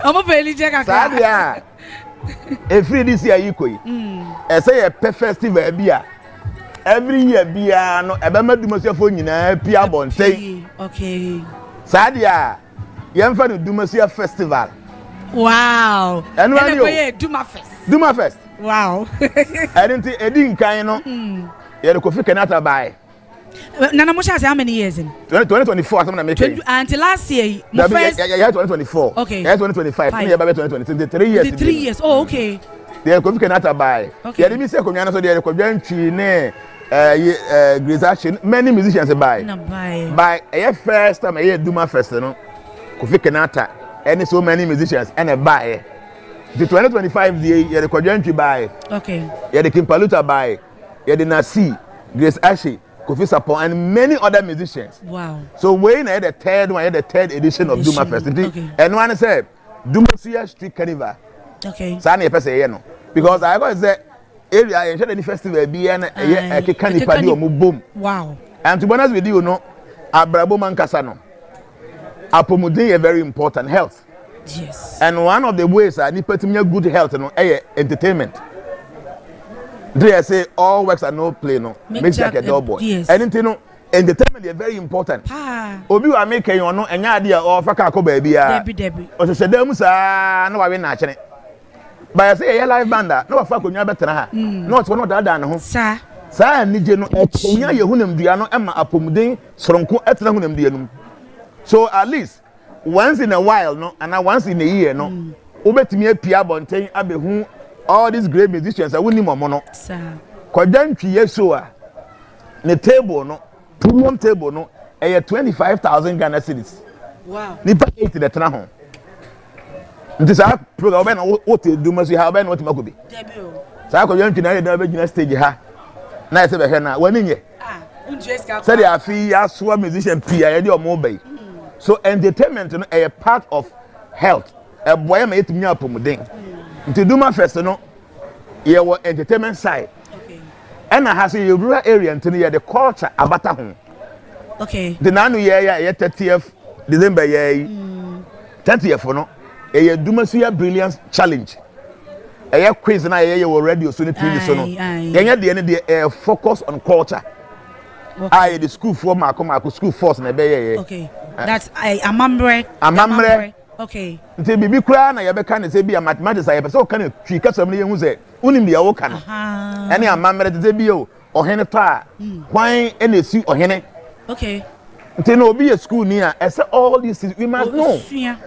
Omo be li check akra. Sadia. Every this year yikoyi. Say a festival bia. Every year bia no ebe madu myself for nyina pia abonten. Okay. Sadia. Yemfa no Dumafest festival. Wow. And when you Dumafest. Wow. I didn't think Edin kind no. Yeah, the Kofi Kenyatta buy. Nana Mosha say how many years in? 2024 something make. Until last year. Yeah, 2024. Okay. Yeah, 2025. Yeah, 2020. 3 years. 3 years. Oh, okay. Yeah, Kofi Kenyatta buy. Okay. Yeah, me say Konyana so there Kobyanchi ne Grizaction many musicians buy. Na buy. By first time Dumafest no. Kofi Kenyatta and so many musicians and a buy. The 2025 the Kobyanchi buy. Okay. Yeah, the Kimpaluta buy. Yeah, the Nasi, Grace Ashe, Kofi Sapon, and many other musicians. Wow. So when I had the third edition of Dumafest. Okay. And one said Dumafest Street Carnival. Okay. Sani pese ye no. Because I got say area in the festival be and a carnival di omo boom. Wow. And to be honest with you no, abrabo man kasa no. Apomudin is very important, health. Yes. And one of the ways I need to good health no entertainment. They say all works are no play no. Make like a dog boy. Yes. Anything no entertainment is very important. Obi wa make you no enya ade o faka ko ba bia. Debi. O se dem sa na wa we na chene. But I say live band no wa fa konwa betena ha. No to no da no ho. Sa nije no enya ye hunam dua no ema apomuden soronko etena hunam dua no. So at least once in a while no and once in a year no obetimi apia bonten abehu all these great musicians awuni momo no sir kodantwi yeso a ne table no premium table no 25,000 Ghana cedis. Wow. Nipa 8 the tena ho nti sa program obe na what do must have been what makobi debio sa kodantwi na dey be gina stage ha na ese be hwe na wani nye say they are free as musician pia ye dey omo bay. So entertainment no a part of health. A boy may eat me up pomuden. To Dumafest no, ye were entertainment side. Okay. And I has a rural area until the culture abata home. Okay. The nanu ye 30th December ye 30th no. A Dumafest Brilliance Challenge. A quiz na ye were radio so the previous no. Ye the end the focus on culture. Okay. The school for Marco school force na be ye. Okay. That's amambre. Okay. Nti bibi kura na ye be kan say bi mathematics aye person kan twi kasam ne yehu say unim dia wo kan. Ene amambre te bi o ohene pa kwan ene si ohene. Okay. Nti no obi ye school ni a say all these we must know.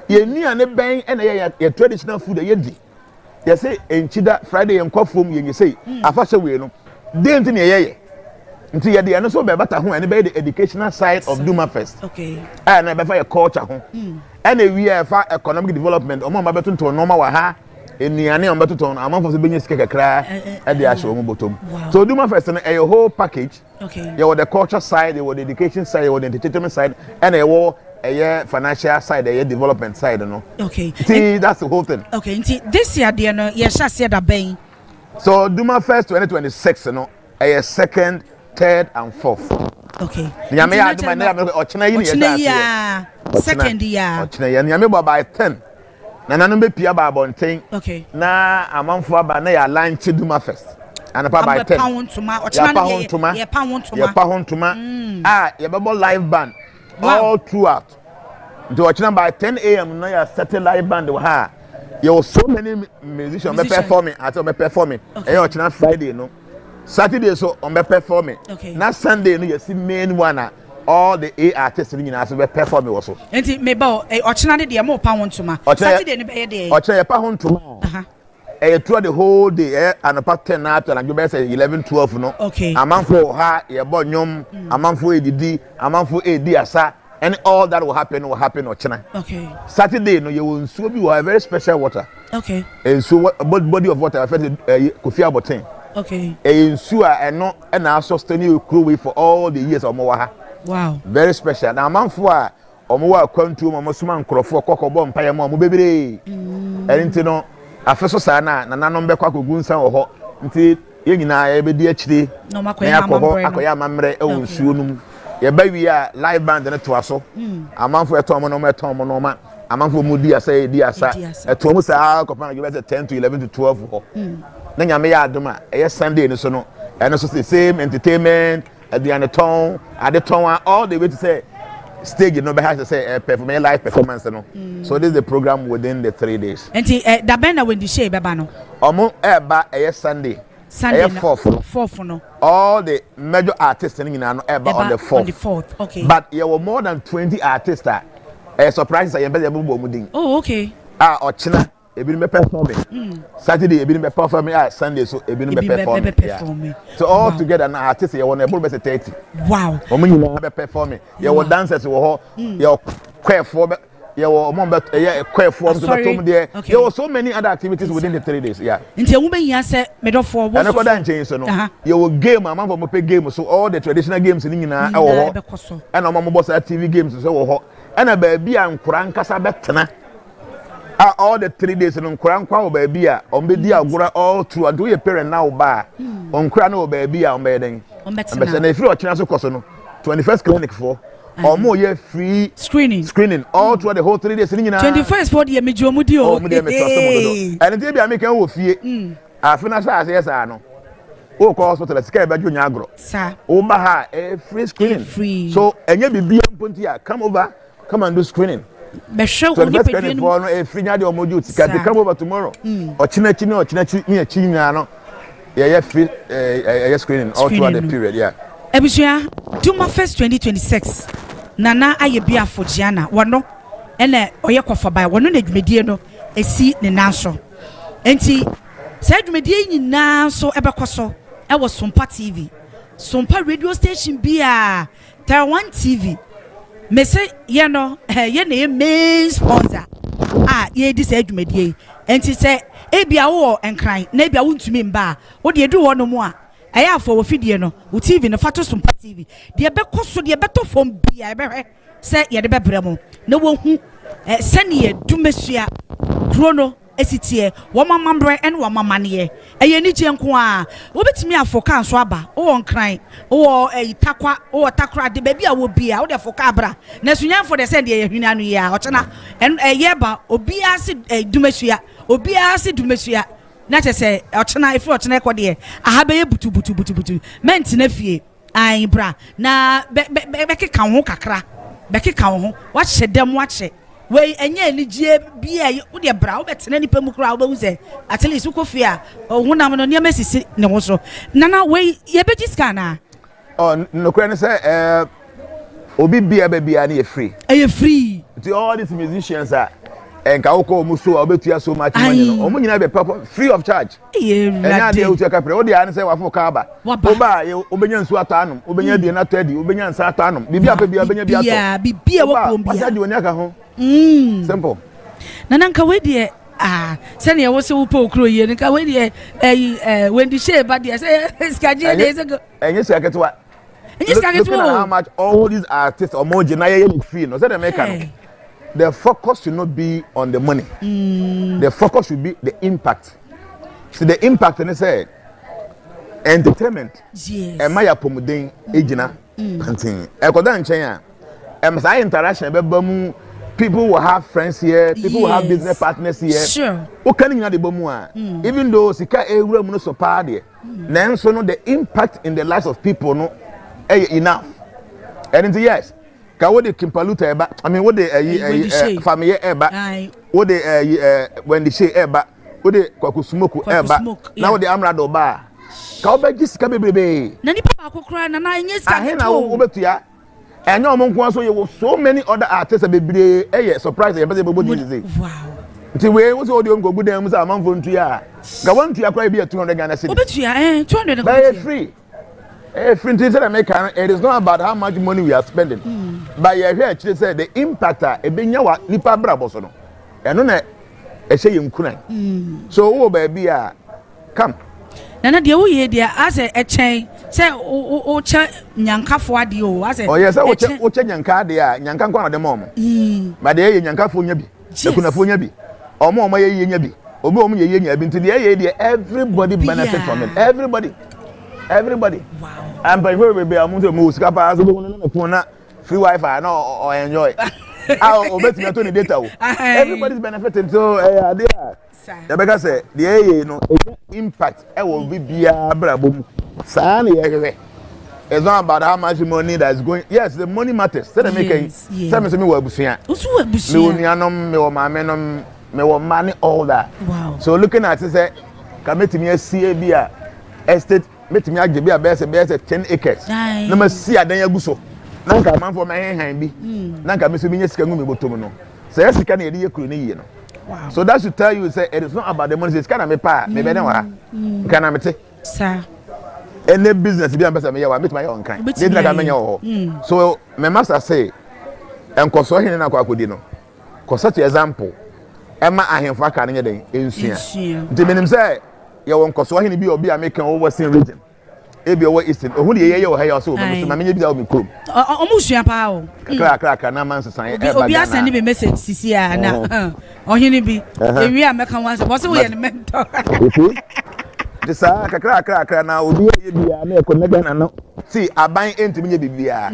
Ye nua ne ben ene ye traditional food ye di. Ye say enchida Friday ye nkofom ye say afahye we no. Den nti ne ye. Nti ye dey no so be bata ho ene be the educational side of Dumafest. Okay. And be for your culture ho. And we have economic development omo ma beto to normal wa ha Eniane on beto ton amount for being sika kakra e dey ahye omo bottom. So Dumafest no a whole package. Okay. You the culture side, you the education side, you the entertainment side, and a financial side, a development side, no. Okay. See, that's the whole thing. Okay. This year, dear, no, yes, I said that bang. So Dumafest 2026, no, a second, third, and fourth. Okay. Nyame do my name or China second year. China Nyame by 10. Na nanu be pia ba bonten. Okay. Na amanfo aba na ya launch Dumafest. And by 10. Yeah, pound ah, you have live band all throughout. To by 10 a.m. now you set a live band. You have so many musicians performing at performing. And Friday, no. Saturday so on performing. Okay. Now Sunday, no, you see main one. All the A artists in the performing also. And maybe the more pound to ma. Saturday, the day. Or try a pound to throughout the whole day, and about 10 after, and you better say 11, 12, no. Okay. A month for her, a bonyum, a month for ADD, a month for AD, and all that will happen or China. Okay. Saturday, no, you will so be a very special water. Okay. And so what body of water I felt Kofi Abotin. Okay. And so and no, and I sustain you crew for all the years of Moaha. Wow. Very special. Now, a month for Omoa Quantum, Mosman, Crofo, Coco Bomb, Payamo, baby. And you know. Afeso sana na nanom be kwa kogunsan wo ho nti ye nyina ye be di akire no makoya amamre e wonsuo num ye ba wi a live band ne to aso amanfo eto mo no ma amanfo mu di asa eto mo sa kopa na you be 10 to 11 to 12 ho na nyame ya adoma e Sunday ne so no and so same entertainment at the anaton all the way to say stage no be has to say perform live performance no. So this is the program within the 3 days. And da ben na when the shey beba no. Omo eba Sunday. Sunday fourth no. All the major artists in no eba on the 4th. On the 4th. Okay. But there were more than 20 artists that surprise say yembe mo mudin. Oh, okay. Ochina ebi no be performing. Saturday ebi no be performing, Sunday so ebi no be performing. So all together now artists you want able be 30. Wow. Omo nyina be performing. You were dancers wo ho. You choir for there were so many other activities within the 3 days. Yeah. Until woman here said, made up for one. And you will game, a man for play game, so all the traditional games in England, and a boss TV games, so and a baby and Kurankasa Betana. All the 3 days in Kuranqua baby, on Bedia, all through, and do your parent now bar on Crano baby, on bedding. And if you are chance of Cosono, 21st clinic for. Or more year free screening all throughout the whole 3 days. 21st for the Mijomudio. And maybe I make a wolf here. I finish as yes, I know. Oh, hospital, scare by Junior Agro. Sir, Omaha, a free screening. Free. So, and you be Puntia, come over, come and do screening. The show will be for a free or modules. Can they come over tomorrow? Or Chinachino, Chinachino, yeah, free screening all throughout the period, yeah. Ebusia, Dumafest 2026. Nana aye bia for Jnana. Wano ene oye kwa by wano ne dwumedie no esi ne nanso. Enti say dwumedie nyina so ebekɔ so e wo Sompa TV. Sompa radio station bia Teraone TV. Me say ye no ye na main sponsor. Ye di say dwumedie. Enti say e bia wo enkran na bia wo ntumi mba. Wo de edu wo no mu a aya for ofidie no wo TV no fato Sompa TV de bekoso de beto fom bia ebehwe se ye de bebremo na wo hu sene dumesua krono esitie wo mamambre en wo mamane eye ni je nko a wo betimi afoka nso aba wo nkran wo takwa wo takra de bia wo bia wo de foka abra na sunyan for de se de ye hwina no ya ochena ye ba obi ase dumesua obi ase dumesua na chese ochena ifu ochena ekode aha be butu ment na fie an bra na bekeka ho kakra bekeka ho wa hyedem wa hye we enye enigye bia wo de bra wo betena nipa mu kra wo be hu at least wo fie a honam no ne masisi ne ho so nana we ye beji scanner no kra ne say obi bia bia na ye free to all these musicians are enka woko muso obetua so much money no omo nyina be free of charge enya de utua kapre o de an say wafo ka aba oba obenya nsu ato anom obenya die na to adi obenya nsa ato anom bibia pa bia obenya bia to bibia wo ko bia charge woni aka ho simple nana nka we de send you was so poor crew, you know, when the share, but yes, days ago. And yes, I get what. Look at how much all these artists or more Jnana feel. No, the focus should not be on the money. The focus should be the impact. See the impact, and they say entertainment. Yes. And my apomudin ejina panting. Ekodan chenya. Say interaction. People will have friends here. People will have business partners here. Sure. Even though sika ewura mu no so pa de. Nanso no the impact in the lives of people no enough. And yes. Ka wo de Kimpaluta eba. I mean wo de family eba. Wo de when the shey eba. Wo de kwakusumoku eba. Na wo de amrado ba. Ka wo be gisika bebrebe. Na nipa akokora na enye sika. Ahe na wo betua. And no one so you so many other artists be surprise you say. Wow. Until we was all the go good them say among phone to ya. Ga want to acquire be 200 Ghana cedis. Obetua 200 Ghana. Free. Free to American. It is not about how much money we are spending. But you hear actually say the impact e be nya wa nipa brabo so no. E no na e say yimkunan. So wo baby come. Nana de wo ye de as a chain say o cha nyankafo ade o as oh yes o cha nyanka ade a nyanka kwa na de mom ma de ye nyankafo nya bi e kunafo nya bi omo ye nya bi obi omo ye nya bi nti de everybody benefit from it everybody wow and by we be am to mo sika pa so be na phone na free wifi na or enjoy o bet me to ni data o everybody's benefiting so ade the beggar say the no impact will be brabum. It's not about how much money that is going. Yes, the money matters. Say me we busia. Me money all that. Wow. So looking at it say can make me see a estate make me age be a best 10 acres. Na me see adan aguso. Na nka man for my hand bi. Na nka me so me nya sika ngum me botom no. Say sika na ye de yakuru ne yie no. Wow. So that should tell you say it is not about the money. It's kind of me pa me be na wa. Can I me sir. Any business be am person me ya wa meet my own kind. Dey na ga me nya wo. So my master say enkoso hene na kwa akodi no. For such example, Emma ahemfo aka ne den ensua. Nti menim say ye won enkoso hene bi obi American over Western region. Ebi owo Eastern. Ohun de ye wo ha ya so me so ma menye bi da o me krom. Omusua pa o. Kra na man sesan e ba. Obi asend be message sisi a na. Ohene bi. Ewi American one so bo ye mentor. This kra na obi ye bia na ekonega na no. See aban entimi nye bibia.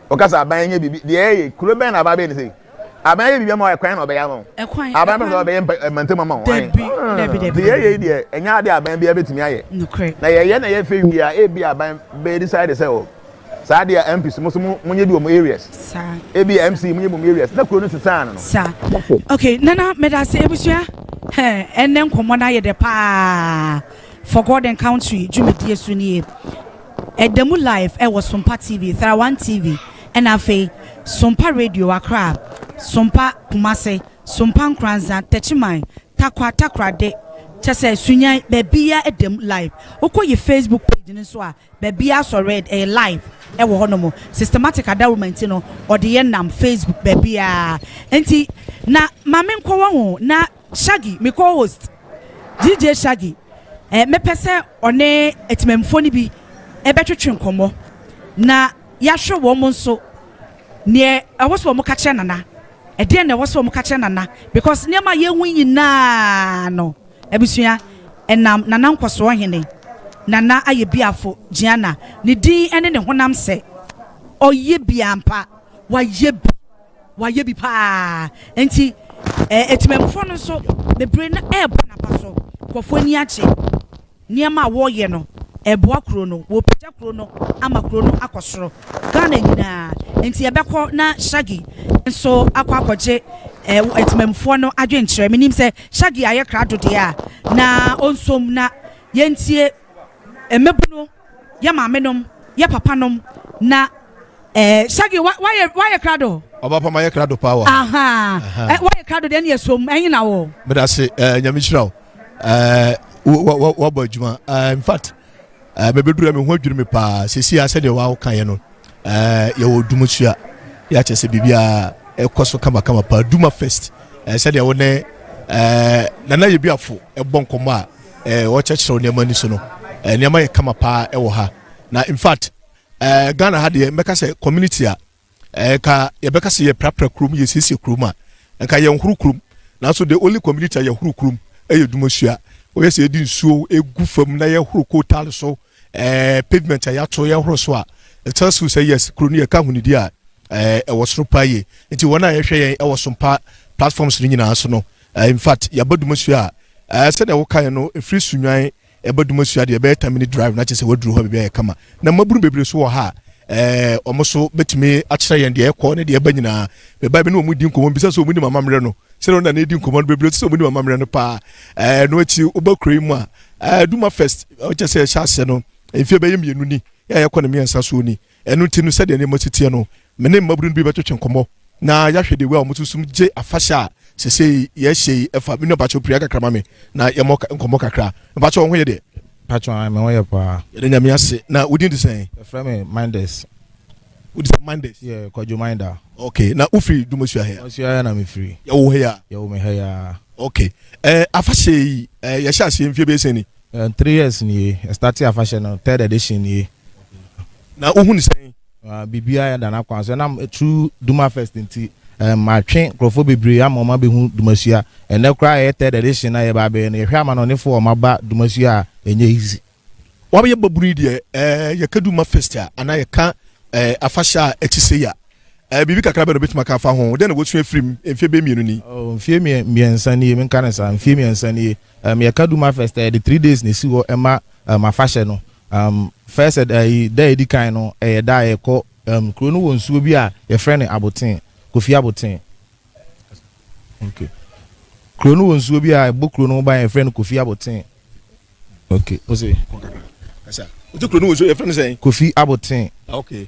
Okasa aban nye bibi. De ye kuro ben na ba be ni say. Aban ye bibia ma ekwan na obeya mo. Aban be na obeya mantem ma mo. Debi. De ye de enya de aban bia betimi aye. Na ye na ye fe wi a e bia aban be decide say o. Sa de MPs mo munye bi o mo areas. Sa. E bia MC munye mo areas. Na kuro no sisan no. Sa. Okay, nana medase ebusua. Enen komo na ye de pa. For God and Country, Jumedie Suni. Edemu Live, was Sompa TV, Teraone TV, and Afe, Sompa Radio Accra, Sompa Kumase, Sompa Nkranza, Techimai, Takra de, Chase Sunya, Bebia Edemu Live. Oko ye Facebook page in Swa, Bebia so read a live, honomo, systematic adawmentino, or the Yenam Facebook, Bebia. Enti, na Mamen Kwawo, na Shaggy, me co-host, DJ Shaggy. Me pese one etimemfo ni bi ebetwetwe nkomo na yahwe wo mo nso ne awoso mo ka kire nana e de na awoso mo ka kire nana because ne ma ye hu nyina no ebusua enam nana nkoso hene nana aye biafo Jnana ne din ene ne honam se oye biampa waye bi pa enti etimemfo no so bebre na ebo na paso kwofo ni ache niema wo ye no eboa kro no wo pija kro no ama kro no akosoro Ghana nyina enti ebekọ na Shaggy nso akwakoje etimemfo no adwenkyere menim se Shaggy aye krado de a na onsom na yentie emebuno ya mamenom ya papanom na Shaggy why krado oba pa maye krado power why krado de na yesom enyi na wo medase nyamichirawo what Juma? In fact, maybe me ho dwuru me pa sesi a said wa kan ye no ye wo Dumafest ya chese bibia ekoso kama pa Dumafest said ye wo ne nana yebiafo ebon komo a wo chechero ne mani so no ne ma ye kama pa e wo ha na in fact Ghana had the meka say community a ka ye beka say ye prapra krum ye sisi krum a nka ye nhuru krum na so the only community ye huru krum e Dumasua o ye say di nsuo egu fam na ye huru kotal so pavement ya to ye huru so a it tells you say yes kroni ye ka hunidi a e wo soro pa ye nti wona ye hwe ye e wo Sompa platforms ni nyina so no in fact ya Dumasua say the wo kan no e free sunwan Dumasua de be 10-minute drive na chese waduru ho be be kama na maburu bebre so wo ha omoso betime akire yen de ekọ ne de ba nyina be ba be no mu di nkomo bisa so mu ni mama mre no se no na ne di nkomo bebre so mu ni mama mre no pa no achi obakrai mu a Dumafest o chese chase no efie be yemienu ni ya ekọ ne miensa so ni enu ti no se de ne motete no me ne maburu bi betwetwe nkomo na ya hwe de we a omosusum je afasha sese ye shey efa me no bacho priya kakra me na ye mo nkomo kakra bacho ho ye de bacho me ho ye pa ye nyame ase na wudin de sen frame me Minders wudin say Minders yeah Kojo Minder okay na ufri Dumasua he Dumasua na me free ye wo he ya ye wo me he ya okay afashe ye sha ase mfie be sen ni 3 years ni starting afashe no 3rd edition ni na ohun sen bibia ya dana kwa so na true Dumafest nti ma twen krofo bebre amoma be hu Dumasua ene kra ye 3rd edition na ye ba be na ye hwa ma no ne fo ma ba Dumasua enye easy wa be baburu de ye ka Dumafest a ana ye ka afasha etise ya bibi kakra be no betima ka fa ho de na wosu afrim enfie be mienu ni enfie miensa ni me kan sa enfie miensa ni ye ka Dumafest the 3 days ne si wo ema afasha no first day edi kan no da ye ko krono wonsuo bi a ye frene aboten Kofi Aboten okay krono wonsuo bi a bo krono ba ye frene Kofi Aboten okay o se kasa o to krono wonsuo ye frene sen Kofi Aboten okay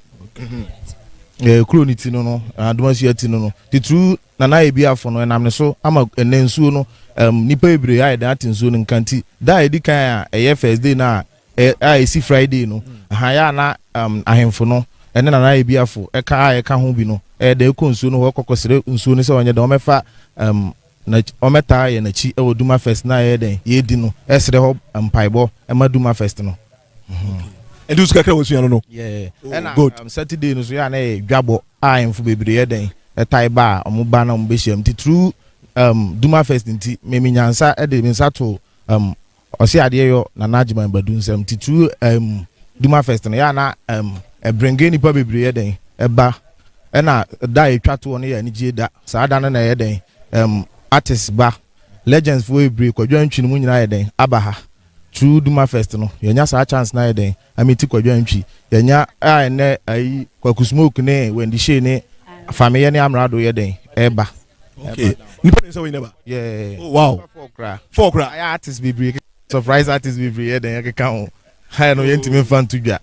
krono ti no Dumasua ti no titru nana ebiafo no enam ne so ama enensuo no nipa ebre ya da atinsuo no nkanti da edi kan a ye first day na esi Friday no ha ya na ahemfo no ene nana ebiafo eka ho bi no de ko nsuo no ho kokosere nsuo no se onye de o mefa na o meta ye na chi e wo Dumafest na ye den ye di no esere ho mpaibo e ma Dumafest no and you kakra wosu no yeah and Saturday no so ya na dwabo ahemfo bebre ye den etai ba o mo ba na mo be hiem ti true Dumafest nti me nyansa e de nsa to osi ade yo na najima badu nsem ti true Dumafest no ya na bringe nipa bebre ye den eba ena da etwato no ya ni gie da saa da na ye den artist ba legends for ebre Kwadwo Antwi no nyina ye den abaha true Dumafest no yenya saa chance na ye den amiti Kwadwo Antwi yenya ene ai Kwaku Smoke ne Wendy Shey ne family ne amrado ye den eba okay nipa nsa we never yeah oh wow four cra I artist bebre surprise artist bebre ye den ye ka ho ha no ye ntimi fan to dwa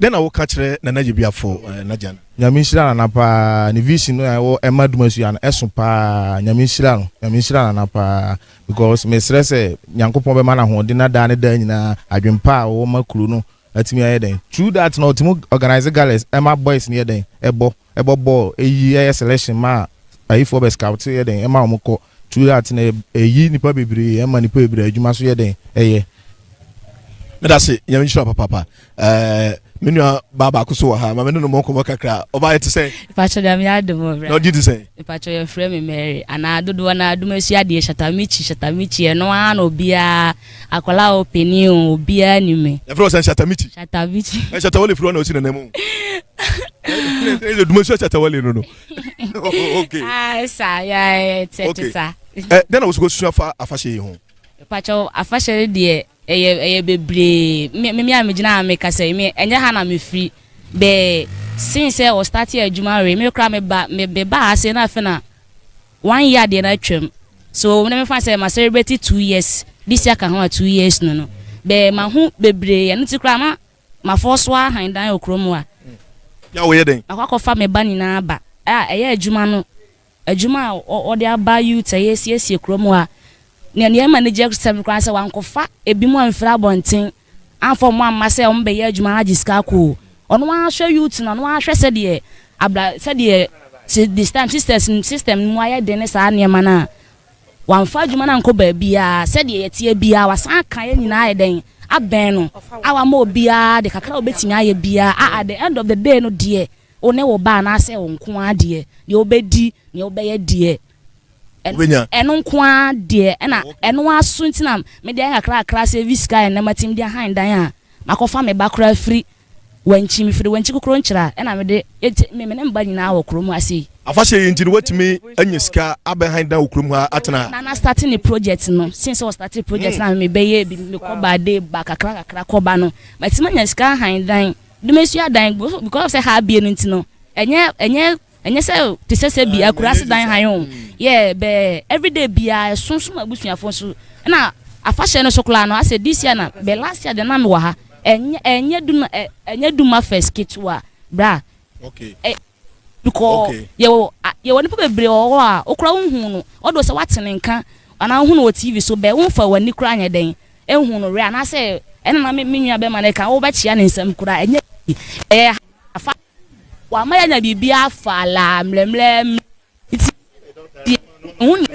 then I will catch Nana Yebiafo Najana. Nyamishira na pa ni vision no wo ema Dumasua na eso pa nyamishira na pa because me stress Nyankopon be ma na ho de na da ne da nyina adwempa wo makuru no atimi aye den true that no timo organize galas ema boys ne den ebo ball eyi selection ma ayifo be scout ye den ema omko true that na eyi nipa bebre ema nipa bebre adwuma so ye den eye me da se nyamishira papa Minua baba kuso ha ma no mo ko kakra oba yete say pacho da mi adom bra no did say pacho your friend me Mary ana dodo na Dumasua de shatamichi e no an obia akola opini obia ni me e fro say shatamichi shatawole fro na osi na nemu e Dumasua shatawole no okay sa ya tetsa then I was go to afashe ho pacho afashe de eye bebre me amegina me kase me enye ha na me free be since I was starting adwuma re me kra me ba ase na fe na 1 year de na twem so when me fan say ma celebrate 2 years this year kan ho 2 years no be ma hu bebre ye nti kra ma force wa han dan okromu a ya wo ye den akwakofa me ba ni na ba eye adwuma o de aba youth eye okromu a ne manager system kwan se wankofa ebi mu amfra bonten anfo mu amma se o mbe ye adwuma na jiska ko ono wa hwe youth na no wa hwe se de abla se de this time system mu aye de ne sa ne ma na wamfa adwuma na nko ba bia said ye tie bia wasan kan ye nyina ayeden aben no awa ma obia de kakra obetimi aye bia at the end of the day no de one wo ba na se wo nko ade de obedi ne obeye de eno nko ade na eno aso ntina me de kakra service guy na matim de hand dan a makofa me bakra free wanchi mi free wanchi kokro nchira na me de me ne mba nyina wo krom ase afashe yintini watimi anya sika abehind da okrum ha atena na starting the project no since I started project na me beye bi me ko ba de ba kakra ko ba no but manya sika hand dan dumesu adan because say ha bie no ntino enye say te say bi akura se dan han yo yeah be everyday bia sunsun abusuafo so na afashe no sokola no ase this year na be last year de na me wa ha enye Dumafest kitwa bra okay because ye woni pe bebre o a okura unhu no odo se watene nka ana hu no TV so be unfa wani kura anya den ehun no re ana se ena na menua be ma ka wo ba chia ne nsam kura enye afa wa ma ya nya bibia afa la mlemlem un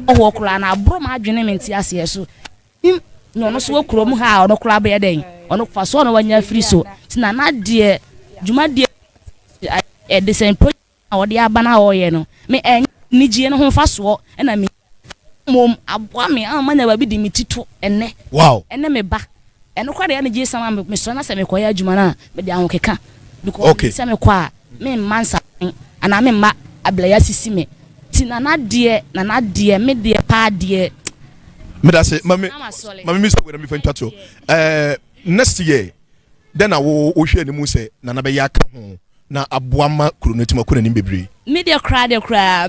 o kura na bro ma adwene menti ase so no so okuro mu ha ono kura be den ono fa so no wanya free so tina na de juma de the same project or the abana oye no me nijie no ho faso na me mom aboa me amanya ba bi di mitito enne wow enne me ba eno kwa de na je sama me so na se me koya adwuma na me de ahokeka because se me kwa me mansa ana me ma ablaya sisi me ti na na de me de pa de me da se mami mi so we me fan twato next year then I wo hwe ni mu se na be ya ka ho na aboama kronetima kona nim bebre media crowd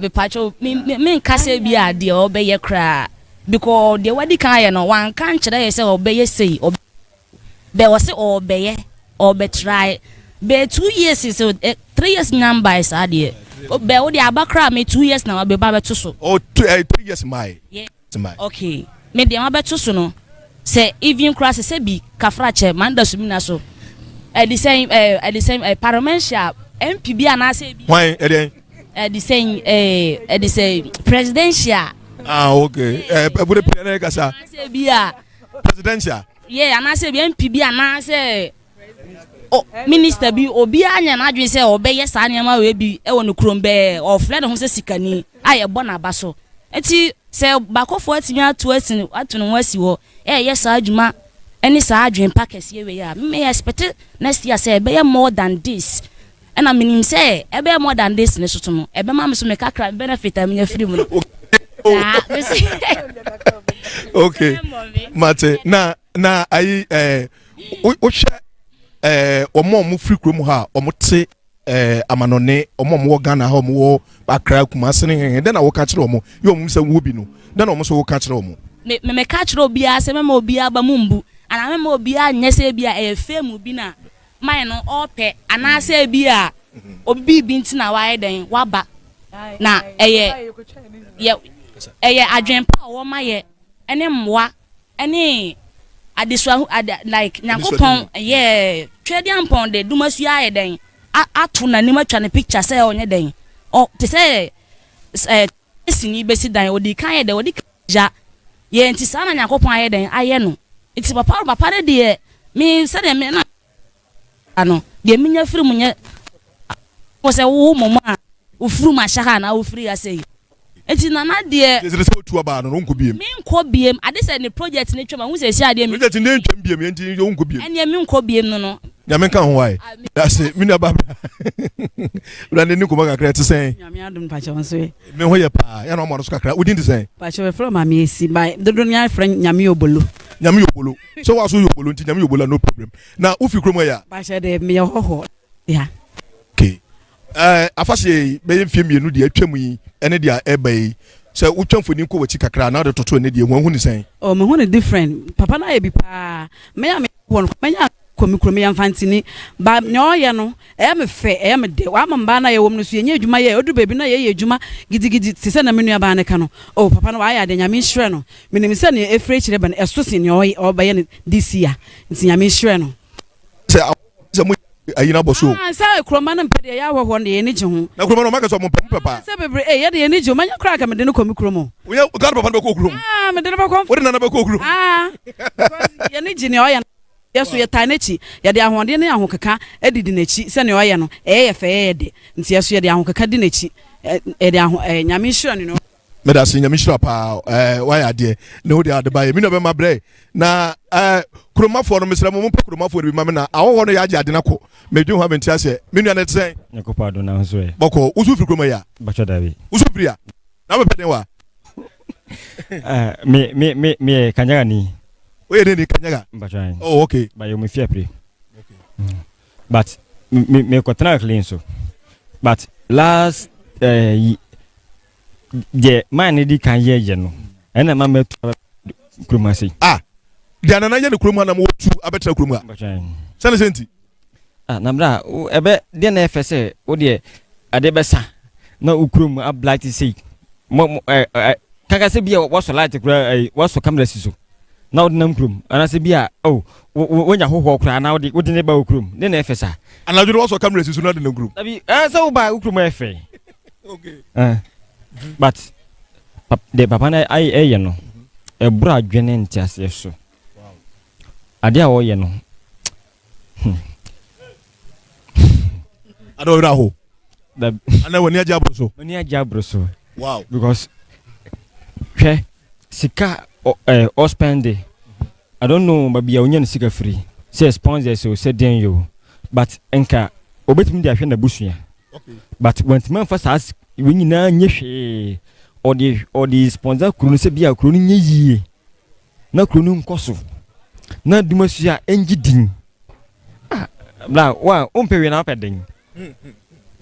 be pacho me kase bia de obeye kra because the wadi kan ye no wan kan kire ye se obeye sei be wose obeye obe try be 2 years so 3 years number is ade be wo de abakra me 2 years na be ba beto so 3 years my okay me de ma beto so no se even cross se bi kafra che manda sumina so at the same parliamentary MPB anase bi why at the same presidential okay bude pele kasa anase bi a presidential yeah anase bi MPB anase minister bi obi anya na adwe se obeye sa nyama we bi e wonu krombe o fled ho se sikani aye bona baso enti se bakofo atimi atu no wasi wo yes adwuma any sa adwen packers ye we ya me expect next year say be more than this and I mean say e be more than this ne sotomo e be ma me so me kakra benefit am nya free mu okay mate na ayi o hwe omo free krom ha omo te amanone omo Ghana ha omo Accra Kumasi ne den na wo ka kire omo yo omo se wo bi no den na omo so wo ka kire omo me ka kire obi a se me ma obi aba mumbu ana me obi a nyese bi a fame bi na man no ope ana se bi a obi bi ntina wa eden waba na eye adwen pa wo ma ye ene mwa ene adeswa like nyakopon twedi ampon de dumasu ya eden atu na ni matwa ne picture say onye den te say sini besi dan odi kan ye de odi ja ye nti sana nyakopon aye den aye no iti papa de me se de me na ano de minya firi munye wo se wo mama ofuru ma shaka na ofiri ase enti na na de ze se otu aba no nko biem me nko biem ade se ne project ne twema hu se si ade me project ne ntwem biem enti yo nko biem ene me nko biem no nyame kan ho wai that's it mina ba brande ni ko ba kakra te sen nyame adum pa che wonso e me ho ye pa ya no mo so kakra udin te sen pa che we from mami esi by dodo nya friend nyame obolo so wa so yobolo nti nyame yobolo no problem na ufi krom ya pa che de me hoho ya okay afase be yemfie mienu de atwam yi ene de a eba yi se utwamfoni ko wachi kakra na de toto ne de hu ni sen oh me hu ni different papa na ye bi pa me ya me won me ya komi ya mfantini ba nyoye no me fe me de wa mamba na ye wom no so ye adwuma ye odu bebi na ye adwuma gidigidi ti se na menu aba ne ka no oh papa no wa ya de nyame hwere no menim se ne efre chire ba no eso se ne o ba ye this year nti nyame hwere no se mo ayina boso say kroma na mpede ya hoho na ye ni je ho na kroma no maka so mo papa say bebre ye de ye ni je manya kra ka me de no komi kromo oya God papa no be ko krom me de no be ko wo de na be ko krom ye ni je ne oya yeso ye ta nachi ye de ahonde ne ahokeka edidi nachi se ne oya no ye fe ye de nti yeso ye de ahokeka di nachi e de nyame hiro ne no me da sin nyame hiro pa why ade ne wo de ade ba ye mi no be mabre na kromafo no mesra mo pa kromafo bi ma me na awo no ya age ade na ko medun ho abenti ase me nua na tsen nyakopa do na so e boko usu firi kroma ya bacho davi usu firi ya na be peden wa me kanyaga ni oye ni kanyaga bacho oh okay ba yo me fia pre okay but me ko tana clean so but last man di kan ye no ena ma me kroma sei Jnana na ye ne kroma na mo tu abetra kroma sene senti na bra ebe de na efese wo de ade besa na ukrom a blight sei mo kaka se bia wo so light kura wo so camera siso na wo nam krom ana se bia wonya hoho kura na wo de ne ba ukrom de na efesa ana wo so camera siso na de nam krom abi se wo ba ukrom efe okay but de papa na ai no e bra adwene ntiase so ade a wo ye no ado ra ho da ana woni ajabro so wow because sika o spend I don't know maybe ya onye sika free say sponsors so say den you but enka obetimi dia hwe na busua okay but when man for as we nyina nye hwe or the sponsor kru no se bia kru no nye yie na kru no nkoso na dumasua engidin bla wa ompewe na pedin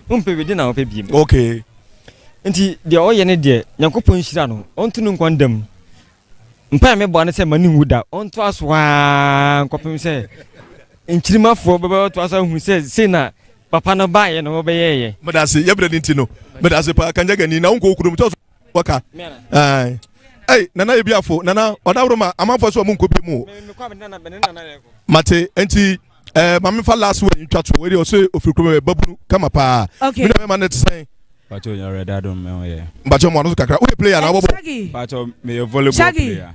ompewe di na opebi okay nti de oye ne de Nyankopon hira no ontunu nkwandam mpa me bo ne se mani wuda onto aswa nkopem se nkirimafo bebe to asa hu se na papa no baye no obeyeye medase yebra ni ntino medase pa kanjaga ni na unko okudum to waka ai nana ebiafo nana odawroma amanfo so munko bi mu mate enti mame fa last one twato we dey so ofirikro babunu kama pa me na me man tsen Pacho you already don't know yeah. Bacho mo no kakra we player na bobo Pacho me volleyball player.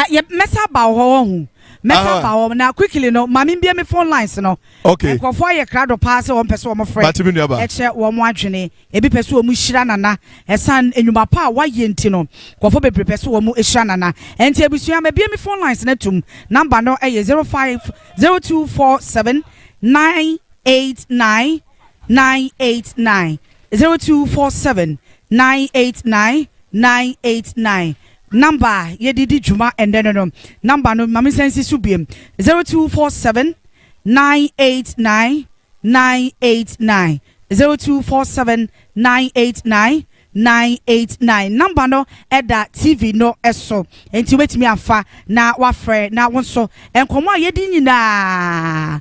Ye mesa ba ho hu. Mesa ba ho na quickly no mami bia me phone lines no. Okay. Nkofo ye krado pass wo pese wo mo frɛ. Batimi nua ba. Eche wo mo adwene. Ebi pese wo mu hira nana. Esan enwuma pa wa ye nti no. Nkofo bebre pese wo mu ehira nana. Enti abusua me bia me phone lines na tum. Number no eye 050247 989 989 0247 989 989 number yedidi juma and then no number no mami sensi subiem 0247 989 989 0247 989 989 number no eda TV no eso enti wetimi afa na wafre na wonso enkomo yedi nyina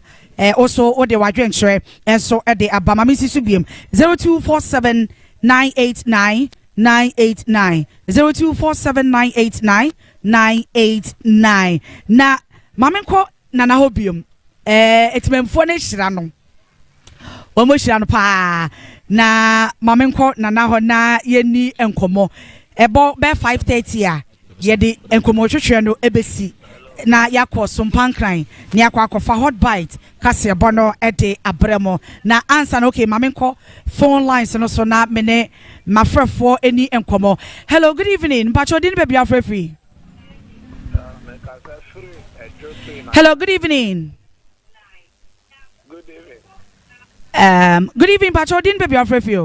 also ode wadwenkyere enso ede abama misisu biem 0247 989 989 0247 989 989 na mamenko nana hobiem etimemfo na hira no omo hira no pa na mamenko nana ho na yeni enkomo ebo be 5:30 a yedi enkomo twetwe no ebesi na yakọ Sompa nkran na yakọ akọfa hot bite kase bono ede abremo na answer no okay mamenko phone lines no so na mene mafrefo eni enkomo. Hello, good evening. Pacho din baby free. Hello, good evening. Good evening. Good evening, Pacho din baby free.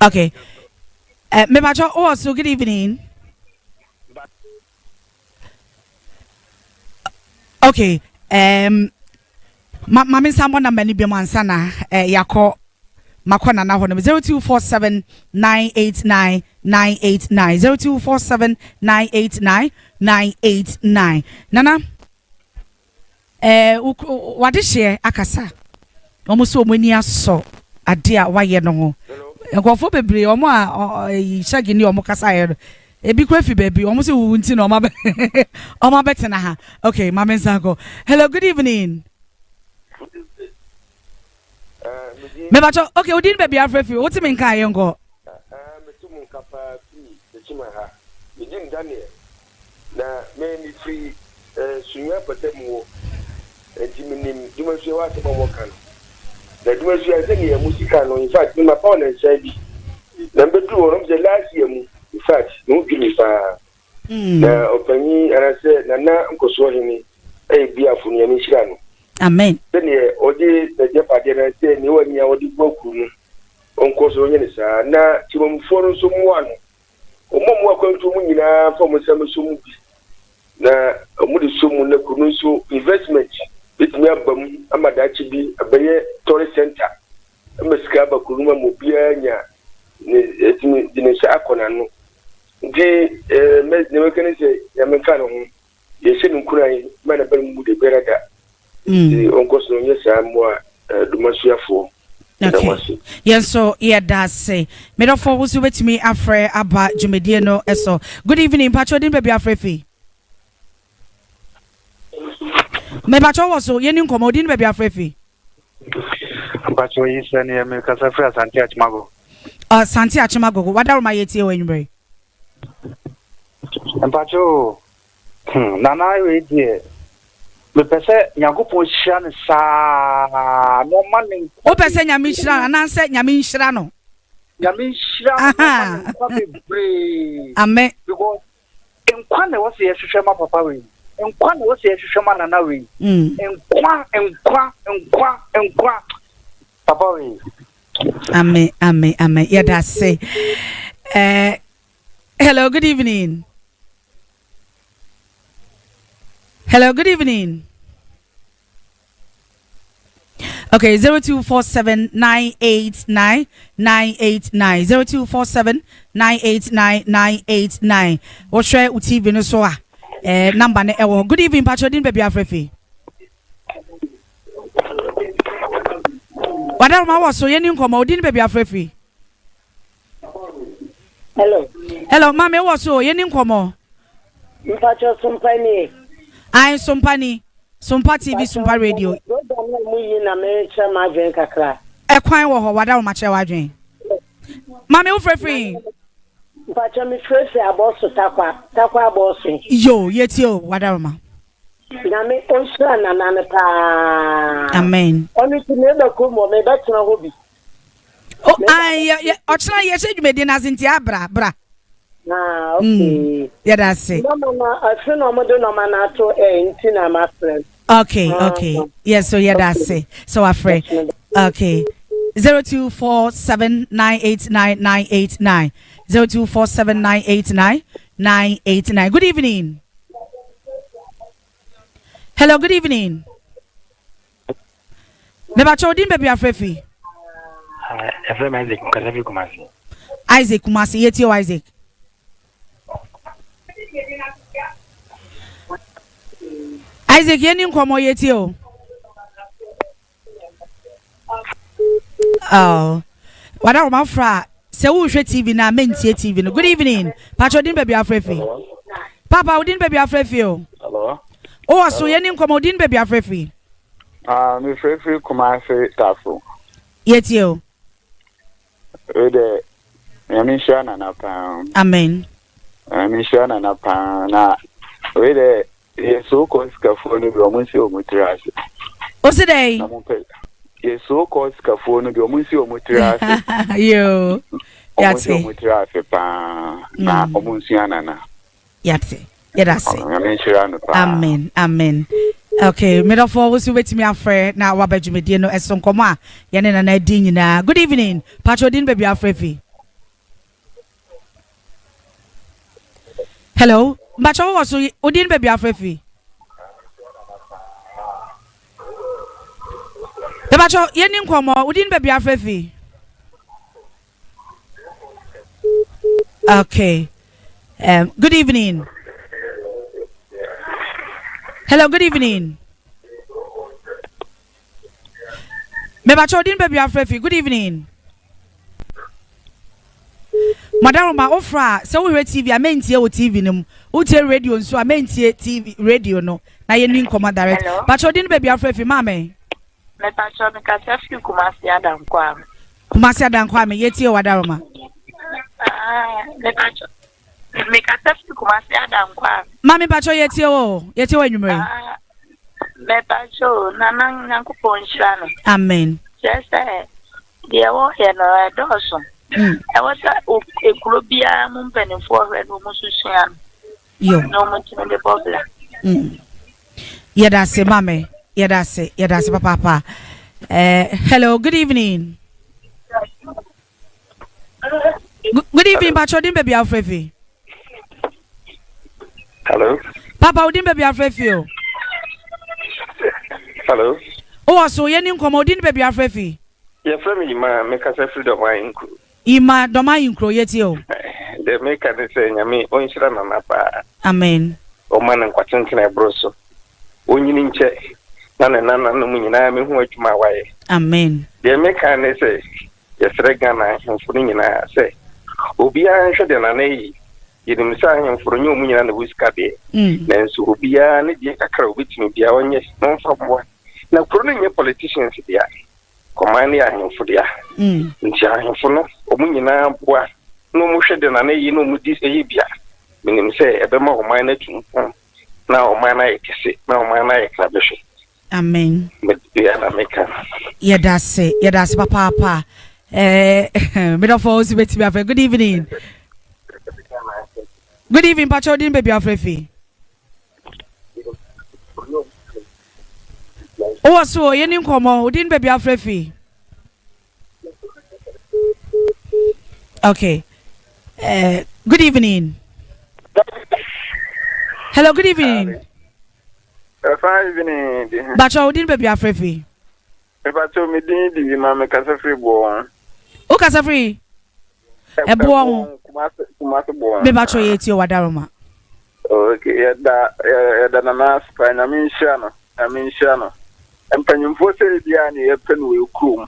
Okay. Me Pacho also good evening. Okay. Mami sambo na mani bi mansana yako makona na hono 0247 989 989 0247 989 989 nana wade share akasa omo so omani aso ade a waye no ho nkofo bebre omo a shagi ni omo kasa ye Ebi kwefi baby. Almost a wunti no mabe. Oh my better na. Okay, my mensango. Hello, good evening. Me bacho. Okay, udin baby afrefi. What's mean kai yongo? Metumu kapa fi chima ha. Mijin Daniel. Na me ni free sunya patemu. Ejiminim Dumafest wa se bo kan. Na Dumafest se ni musika no in fact my phone and say bi. Na bedu wonom je last year mu. In fact, no give me pa. Na opani ana se na nkoso hini bia funu ya ni shira no. Amen. Then odi the jepade na se ni wani ya odi boku no. Onkoso onye ni sa na timomfo no so mu ano. Omomu akwantu mu nyina fo sam so mu bi. Na omudi so mu na kunu so investment bitumi abam amadachi bi abaye tourist center. Amasika bakuru ma mobia nya ne etimi dinese akona no. Di ne wekene se ya menka no ho ye se nkuran ma na bari mu de berada. Onkoso onye sa mo a Dumasuafo. Okay. Yes, so yeah, that's say. Me don't for who's with me afre aba jumedie no eso. Good evening, Pacho din baby afrefi. Me Pacho was so yenin komodin baby afrefi. Pacho is any me kasafra Santi Achmago. Santi Achmago. What are my yeti o enbre? Pacho. Nana we die. Me pese Nyankopon hia ne saa no manin. O pese nyame hira na se nyame hira no. Nyame hira no kwa bebre. Amen. Because enkwa na wo se yehwehwe ma papa we. Enkwa na wo se yehwehwe ma nana we. Enkwa. Papa we. Amen. Yeah, that's say. Hello, good evening. Hello, good evening. Okay, 0247989989 0247989989. What share TV no so number ne ewo. Good evening, Pacho din baby afrefi. Wada ma was so yeni nkomo din baby afrefi. Hello, mama was so yeni nkomo. Pacho Sompa I Sompa TV, Sompa Radio. A quine war, what I'm much wadring. Mammy, free. But I'm afraid I boss to Takwa bossing. Yo, yet yo, whatever. Name also and Amen. Only to never come or maybe that's no hobby. Oh, I try yes, you made in as in Tiabra, bra. Ah, okay. Yeah, that's it. Mama, I feel no more than a man at all, and my friend. Okay. Yes, so yeah, that's it. So afraid. Okay. 0247989989 0247989989. Good evening. Hello, good evening. Beba chodin baby afrefi. FM Isaac Kumasi. Isaac Kumasi, yeti o Isaac. Isaac yeni nkomo yeti o. Oh. Wada ma fra se wo hwe TV na mentie TV no. Good evening. Pacho din baby afrefi. Papa udin baby afrefi o. Hello. Oh, so yeni nkomo udin baby afrefi. Me free Kumasi Tafo. Yeti o. Ode yami shana na pa. Amen. Yami shana na pa na ode yeso ko skafo no bi omunsi omutirase. Osidei. Yeso ko skafo no bi omunsi omutirase. Yo. Yati. Omutirase pa na omunsi anana. Yati. Yadase. Yami shana pa. Amen. Okay, me do for what's wait me afre na wa badwumedie no eson komo a ye ne na di nyina. Good evening. Pacho din baby afrefi. Hello. Pacho was odin baby afrefi. The Pacho ye nin komo odin baby afrefi. Okay. Good evening. Hello, good evening. Meba chodin baby afrefi. Good evening. Madam ma ofra se wo hwe TV amentie wo TV nim wo tie radio nso amentie TV radio no na ye nin koma direct but odin baby afra fi mama me pacho me ka safi Kumasi Adankwa Kumasi Adankwa me yetie wadaroma me pacho me ka safi Kumasi Adankwa mami pacho yetie wo anwumre me pacho nana nyankopon hyira no amen yes dia wo he no edoso I was a Colobia Mumpen for Red Mususian. Yo, no much in the popular. Yadase, Mammy, Yadase, Papa. Hello, good evening. Good evening, Pachodin Baby Alfrefi. Hello, Papa, Odin Baby Alfrefi. Hello. Oh, so Yenin Comodin Baby Alfrefi. Your family, ma, make us a freedom wine. Ima doma yinkro yetio. The maker they say nyame onhyira na napa. Amen. O man nkwatenkena broso. Onyini nche na no nyina me hu adwuma waye. Amen. The maker they say yesre Ghana hemfuru nyina say obia nhwe de na nayi yedim sa hemfuru nyu mu nyina na busika be. Nanso obia ne die kakra obitimi bia onye no mfabo. Na kuro no nye politicians bia. Komani ya hemfudia. Nti ahemfu no omunyina boa no mu hwede na na yi no mu di eyi bia. Minim se ebema oman na tun. Na oman na yekese, na oman na yekrabehwe. Amen. Bia na meka. Yedase papa. Middle for beti be good evening. Good evening Pachodin baby Afrefi. Oh, so yenin komo odin baby Afrefi. Okay. Good evening. Hello, good evening. Fine evening. Bacho odin baby Afrefi. Bacho me din di ma me kasa free bo. O kasa free? E bo Kumasi bo. Me bacho yeti o wadaroma. Okay, da na spa na min shano. Empanyimfo se bia ne yepen we krum.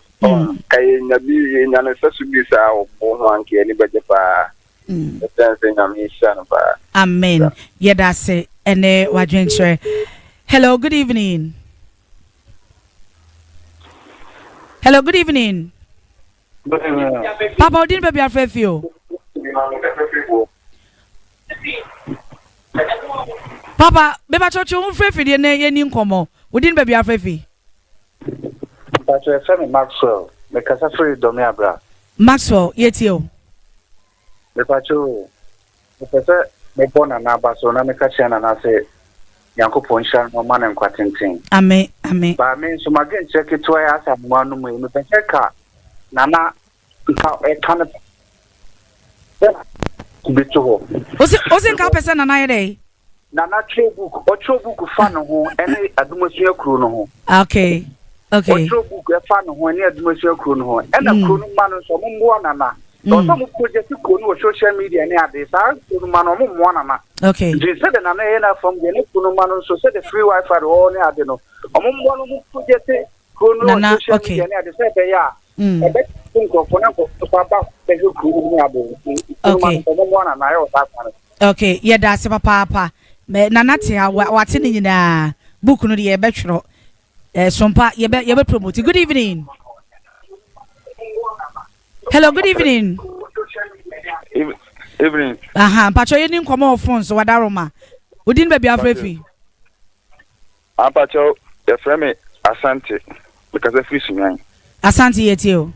Kai nyabi nyane sasu bi sa obo ho anke ani beje pa. Etanse nyame shano pa. Amen. Yedase ene wadwenche. Hello, good evening. Hello, good evening. Papa odin baby Afrefio. Papa, beba chocho unfrefi de ne yeni nkomo. Odin baby Afrefi. But your friend Maxwell, the Casafri Domiabra. Maxwell, yetio. The Pacho, the Professor, me born an abaso, na me catchan and I say, Yanko Ponshan, no man and quatinting. Amen. But I mean, so my game check it to I ask one way, me car. Nana, a kind of. Ose ka person na na day. Nana book or book fan ho any adumusia crew no ho. Okay. Okay. Or book a fan ho any adumusia crew no ho. And a crew man so mo nana. So some project crew no social media any ade sa crew man mo nana. Okay. They said nana na from the crew man so said the free Wi-Fi all any ade no. Omo mo project crew no social media any ade say ya. Okay, yeah, that's papa. Nana tia what's in the book no the betro. Sompa ye promote. Good evening. Hello, good evening. Evening. Pacho ye nim come phone so wadaroma. Odin baby Afrefi. Pacho, your friend Asante because the fish nyan. Asante yetio.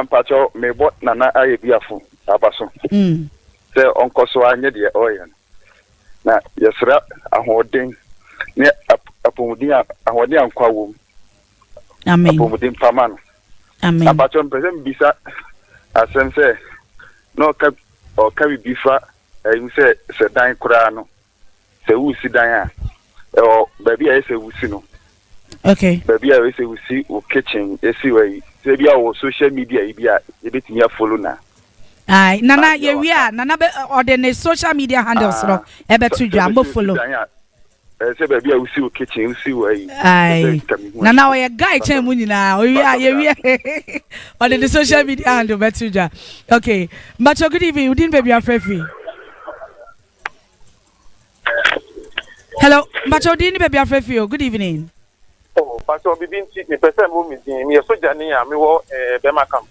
Pacho me bot nana aye biafo abaso. Se onko so anye de oyen. Na yesra ahoden ne apomudin ahoden ankwa wo. Amen. Apomudin pamano. Amen. Pacho mpese bisa asem se no ka o ka bifa se dan kura no. Se wusi dan a o baby aye se wusi no. Okay. Baby I say we see o kitchen, see where say be our social media e betimi follow na. Ai nana ye wi a nana be ordinate social media handles no e betu dwa mbo follow. say baby I will see kitchen, see why. Aye. Now we guy chen mu nyina. We on the social media and the messenger. Okay. But good evening. We didn't baby afrefi. Hello. But you didn't baby afrefi. Good evening. Oh, Pastor Bibinti, me person mo mi din. Me so jani a me wo Bema camp.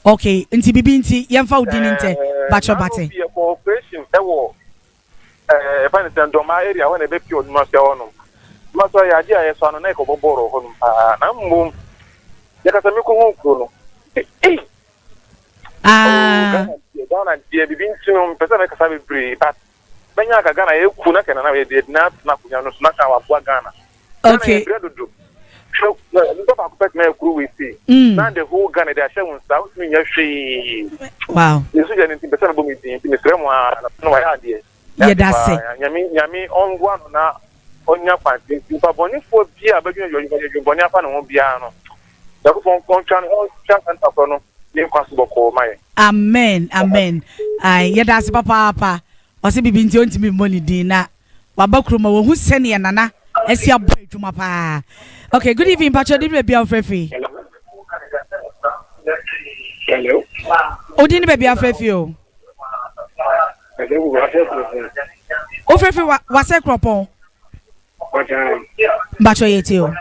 Okay, nti Bibinti, yemfa udin nte. Bacho bate. Cooperation e wo fan Ndoma area when e be pure no ase wono. Ma so ya dia ye so no na e ko boboro ho no. Na mmom. Ya ka me ko hu kro no. Dona dia Bibinti no person e ka sabe bre but benya ka Ghana e ku na kana na we dey na kunya no so na ka wa bua Ghana. Okay. So, we see. Now the whole Ghana they are showing south me wow. You see anything better about me in the framework no idea. Yeah, that's it. Yami on one na on your party. You are born for beer, but you're born up on piano. The phone contract all chance and upon you possible call my. Amen. Amen. Yeah, that's papa. I say Bibinti on to me money dinner. Wabakruma who send ya nana. Esia boy juma pa. Okay, good evening, Pacho. Did we be on free? Hello. Oh, didn't we be on free? Oh, free what's a crop? Pacho yetio.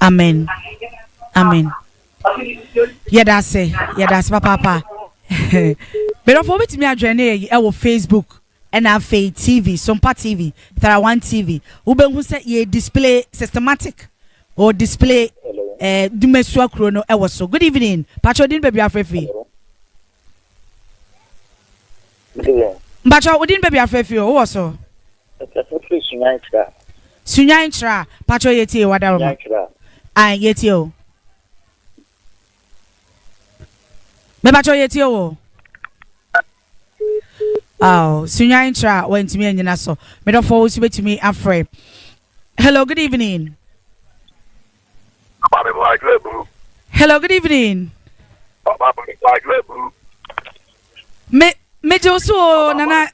Amen. Amen. Yeah, that's it. Yeah, that's papa. But for me to me adwene e wo Facebook and afa TV, Sompa TV, Teraone TV. Ube hu say ye display systematic or display dumesua kro no e wo so. Good evening. Pacho din baby afrefi. Pacho din baby afrefi o wo so. Sunyantra. Pacho yeti wada ro. Ai yeti o. Me Pacho yeti o. Oh, Sunyantra went to me and Jnana so. Me don't force you to me afraid. Hello, good evening. Hello, good evening. Me Josu Nana.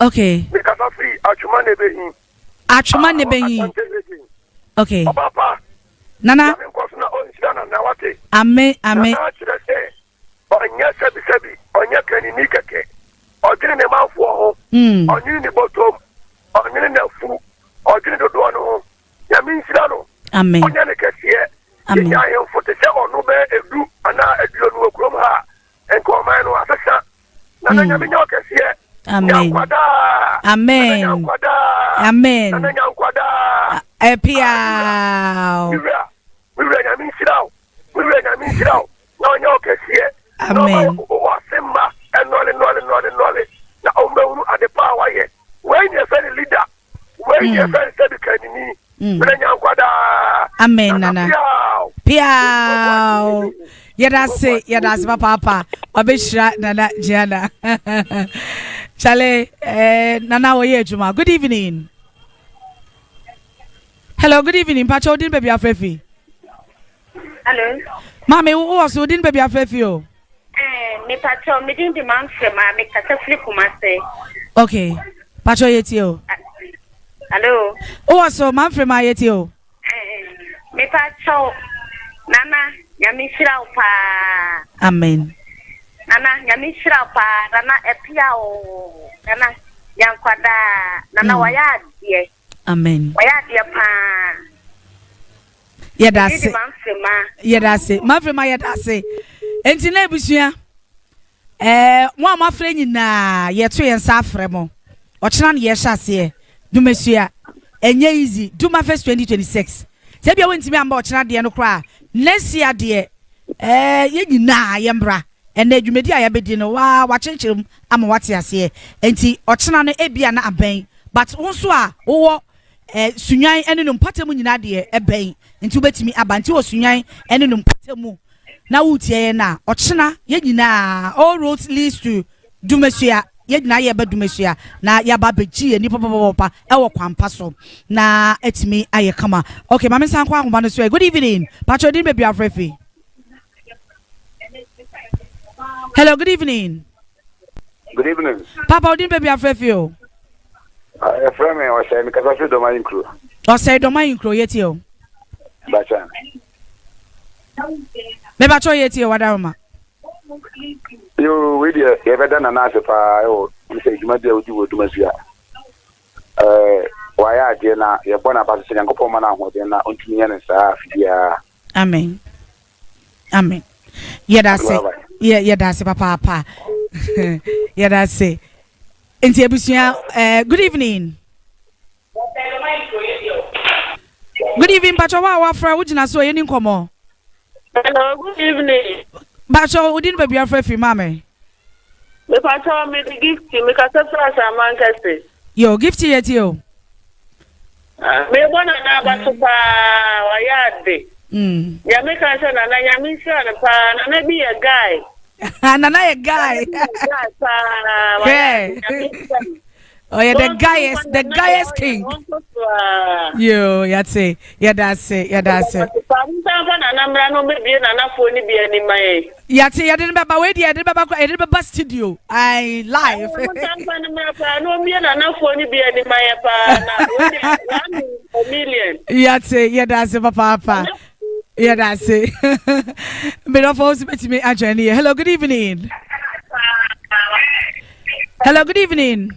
Okay. Achuma nebehi. Okay. Nana. Amen. Onya sabi onya kanini keke odine ne manfo ho onyi ni botom onyi ne fu odine dodo no ya minsira no amen onya ne kese amen ya ye fote se onu be edu ana edulo no okrom ha enko man no asesa na nya me nyo kese amen amen amen na nya kwada epia we nya minsira na onya kese amen. Wasimba and nolly. Na umbeuru at the power ye. When you say leader, when you say the canini, amen, Nana. Piao. Yadase, papa. Abishra, Nana, Jnana. Chale, Nana, Juma. Good evening. Hello, good evening. Pacho, didn't baby afrefi. Hello. Mommy, who also didn't baby afrefi? Me Pacho, me didn't demand from me Cataflic Kumase. Okay. Pacho yetio. Hello. Oh, also, man from my yetio. Me Pacho, Nana, Yamishra pa. Amen. Nana, Yamishra pa, Nana Epiao, Nana, Yankwada, Nana Wayad, ye. Amen. Wayad, ye pa. Yeah, that's it. Yeah, that's it. Man from my yetase. Enti na ebusua mo amafre nyina yeto yensa afremo ochena na yehase dumesua enye easy Dumafest 2026 se bia wentimi amba ochena de no kra next year de ye nyina yembra ene adwumedi ayabedi no wa chencherem ama wate ase enti ochena no ebia na aben but wonso a wo sunyan ene no mpatemu nyina de eben enti obetimi abanti wo sunyan ene no mpatemu na wutie na ochena ye nyina all roads leads to Dumesua ye nyina ye ba Dumesua na ya ba beji ni papa e wo kwampa so na etimi aye kama okay mama san kwa ahoma no so good evening pacho din baby afrefi Hello, good evening. Good evening. Papa, odin baby afrefio. Friend me was saying because I feel the mind crew. O say do man crew yetio. Bacha. Me bacho yetio wadaroma. You with you ever done an answer for you say you might be able to do Masia. Why are you now? You're born about the Yanko Pomana, who then not on me and yeah. Amen. Amen. Yeah, that's it. Yeah, that's it, papa. Yeah, that's it. Good evening. Good evening, Pacho. Wa fra ujina so yeni nkomo. Hello, good evening. Pacho, udin baby afra fi mame. Me Pacho me the gift me ka surprise Manchester. Yo, gift yet yo. Me bona na ba so pa wa yade. Ya me ka say na ya me say pa na be a guy. Nana a guy. Yeah. Oh yeah, the guy is king. Yo, that's it. Yeah, that's it. Yeah, that's it. Yati, I didn't remember where I didn't remember studio. I live. Yati, yeah, that's it, papa. Yeah, that's it. But of course, me Ajani. Hello, good evening. Hello, good evening.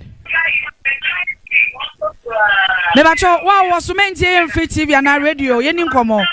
Nebacho, wow, was so many TV and radio. Yenin komo.